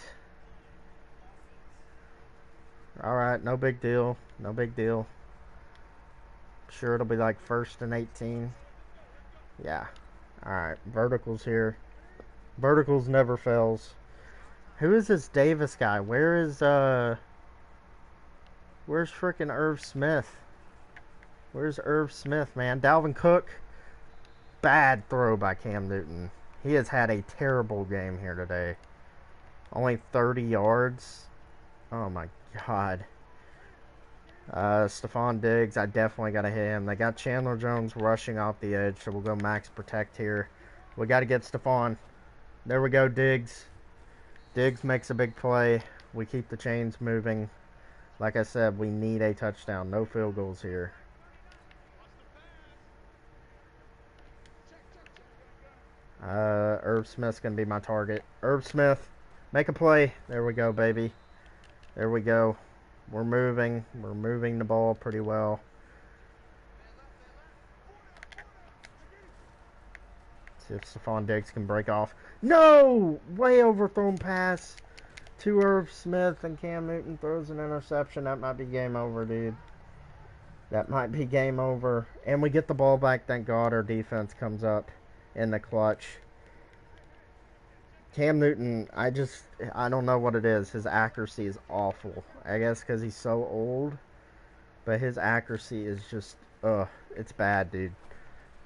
Alright, no big deal. No big deal. Sure, it'll be like 1st and 18. Yeah. Alright, verticals here. Verticals never fails. Who is this Davis guy? Where's frickin' Irv Smith? Where's Irv Smith, man? Dalvin Cook. Bad throw by Cam Newton. He has had a terrible game here today. Only 30 yards. Oh my god. Stephon Diggs, I definitely got to hit him. They got Chandler Jones rushing off the edge, so we'll go max protect here. We got to get Stephon. There we go, Diggs. Diggs makes a big play. We keep the chains moving. Like I said, we need a touchdown. No field goals here. Irv Smith's going to be my target. Irv Smith, make a play. There we go, baby. There we go. We're moving. We're moving the ball pretty well. See if Stephon Diggs can break off. No! Way overthrown pass to Irv Smith, and Cam Newton throws an interception. That might be game over, dude. That might be game over. And we get the ball back. Thank God our defense comes up in the clutch. Cam Newton, I don't know what it is. His accuracy is awful. I guess because he's so old. But his accuracy is just, it's bad, dude.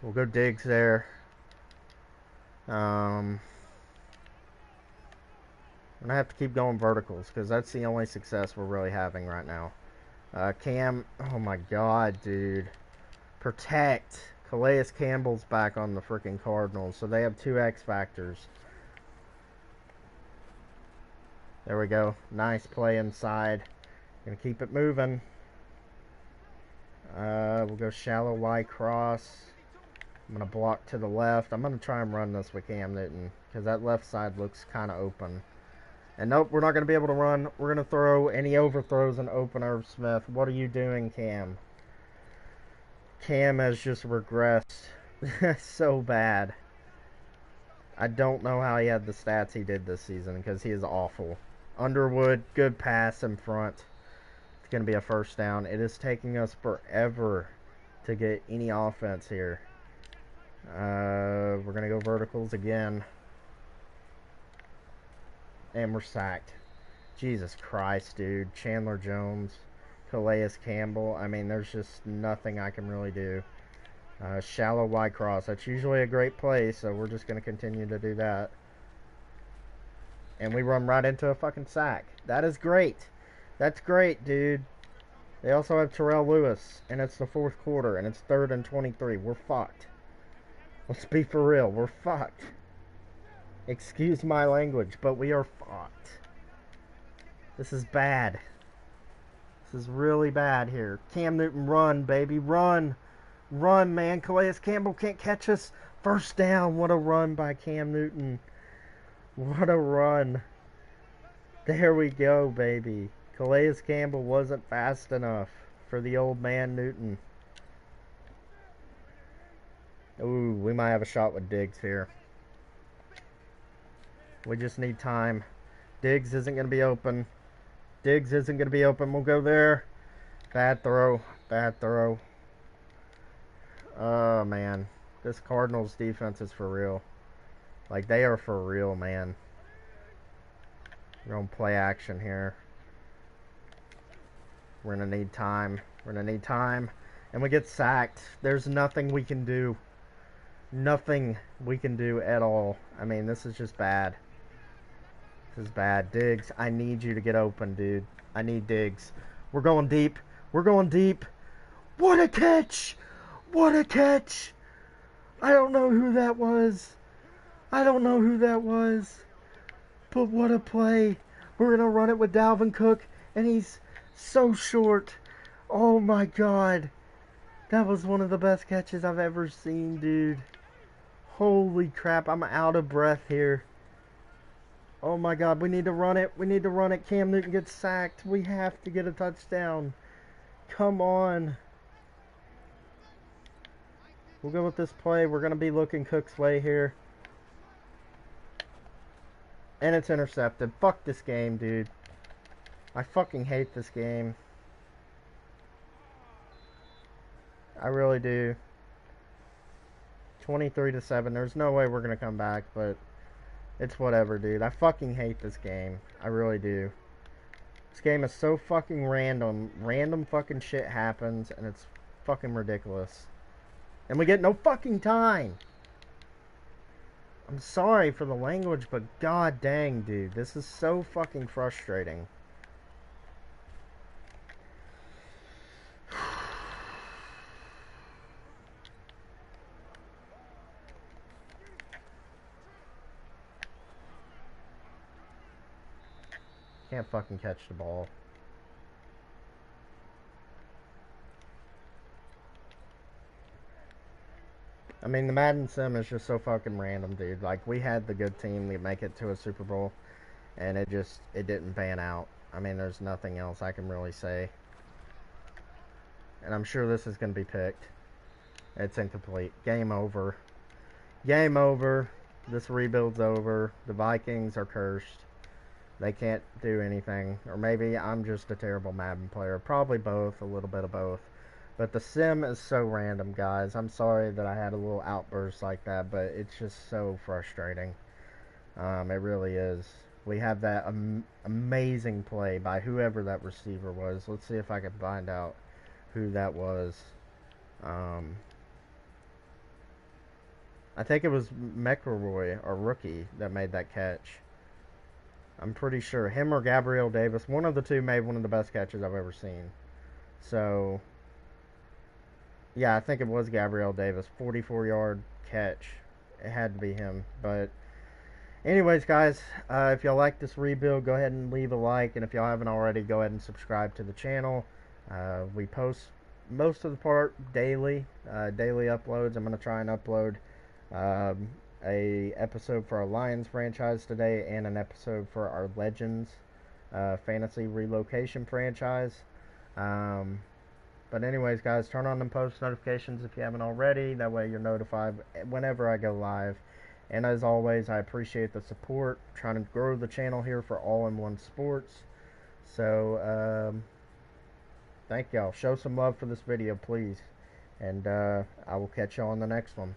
We'll go Diggs there. I'm going to have to keep going verticals because that's the only success we're really having right now. Cam, oh my god, dude. Protect. Calais Campbell's back on the freaking Cardinals, so they have 2 X factors. There we go. Nice play inside. Gonna keep it moving. We'll go shallow Y cross. I'm going to block to the left. I'm going to try and run this with Cam Newton because that left side looks kind of open. And nope, we're not going to be able to run. We're going to throw, and he overthrows an open Irv Smith. What are you doing, Cam? Cam has just regressed so bad. I don't know how he had the stats he did this season because he is awful. Underwood, good pass in front. It's going to be a first down. It is taking us forever to get any offense here. We're going to go verticals again. And we're sacked. Jesus Christ, dude. Chandler Jones, Calais Campbell. I mean, there's just nothing I can really do. Shallow Y cross. That's usually a great play, so we're just going to continue to do that. And we run right into a fucking sack. That is great. That's great, dude. They also have Terrell Lewis, and it's the fourth quarter, and it's 3rd and 23. We're fucked. Let's be for real. We're fucked. Excuse my language, but we are fucked. This is bad. This is really bad here. Cam Newton, run, baby. Run. Run, man. Calais Campbell can't catch us. First down. What a run by Cam Newton. What a run. There we go, baby. Calais Campbell wasn't fast enough for the old man Newton. Ooh, we might have a shot with Diggs here. We just need time. Diggs isn't going to be open. Diggs isn't going to be open. We'll go there. Bad throw. Bad throw. Oh, man. This Cardinals defense is for real. Like, they are for real, man. We're going to play action here. We're going to need time. We're going to need time. And we get sacked. There's nothing we can do. Nothing we can do at all. I mean, this is just bad. This is bad. Diggs, I need you to get open, dude. I need Diggs. We're going deep. We're going deep. What a catch! What a catch! I don't know who that was. I don't know who that was. But what a play. We're going to run it with Dalvin Cook, and he's so short. Oh my god. That was one of the best catches I've ever seen, dude. Holy crap, I'm out of breath here. Oh my god, we need to run it. We need to run it. Cam Newton gets sacked. We have to get a touchdown. Come on. We'll go with this play. We're going to be looking Cook's way here. And it's intercepted. Fuck this game, dude. I fucking hate this game. I really do. 23-7. There's no way we're going to come back, but it's whatever, dude. I fucking hate this game. I really do. This game is so fucking random. Random fucking shit happens, and it's fucking ridiculous. And we get no fucking time. I'm sorry for the language, but god dang, dude. This is so fucking frustrating. Can't fucking catch the ball. I mean, the Madden Sim is just so fucking random, dude. Like, we had the good team to make it to a Super Bowl, and it didn't pan out. I mean, there's nothing else I can really say. And I'm sure this is going to be picked. It's incomplete. Game over. Game over. This rebuild's over. The Vikings are cursed. They can't do anything. Or maybe I'm just a terrible Madden player. Probably both. A little bit of both. But the sim is so random, guys. I'm sorry that I had a little outburst like that, but it's just so frustrating. It really is. We have that amazing play by whoever that receiver was. Let's see if I can find out who that was. I think it was McElroy, or rookie, that made that catch. I'm pretty sure. Him or Gabriel Davis. One of the two made one of the best catches I've ever seen. So, yeah, I think it was Gabriel Davis. 44-yard catch. It had to be him. But, anyways, guys, if y'all like this rebuild, go ahead and leave a like. And if y'all haven't already, go ahead and subscribe to the channel. We post most of the part daily. Daily uploads. I'm going to try and upload a episode for our Lions franchise today and an episode for our Legends fantasy relocation franchise. But anyways, guys, turn on them post notifications if you haven't already. That way you're notified whenever I go live. And as always, I appreciate the support. Trying to grow the channel here for All in One Sports. So, thank y'all. Show some love for this video, please. And I will catch y'all on the next one.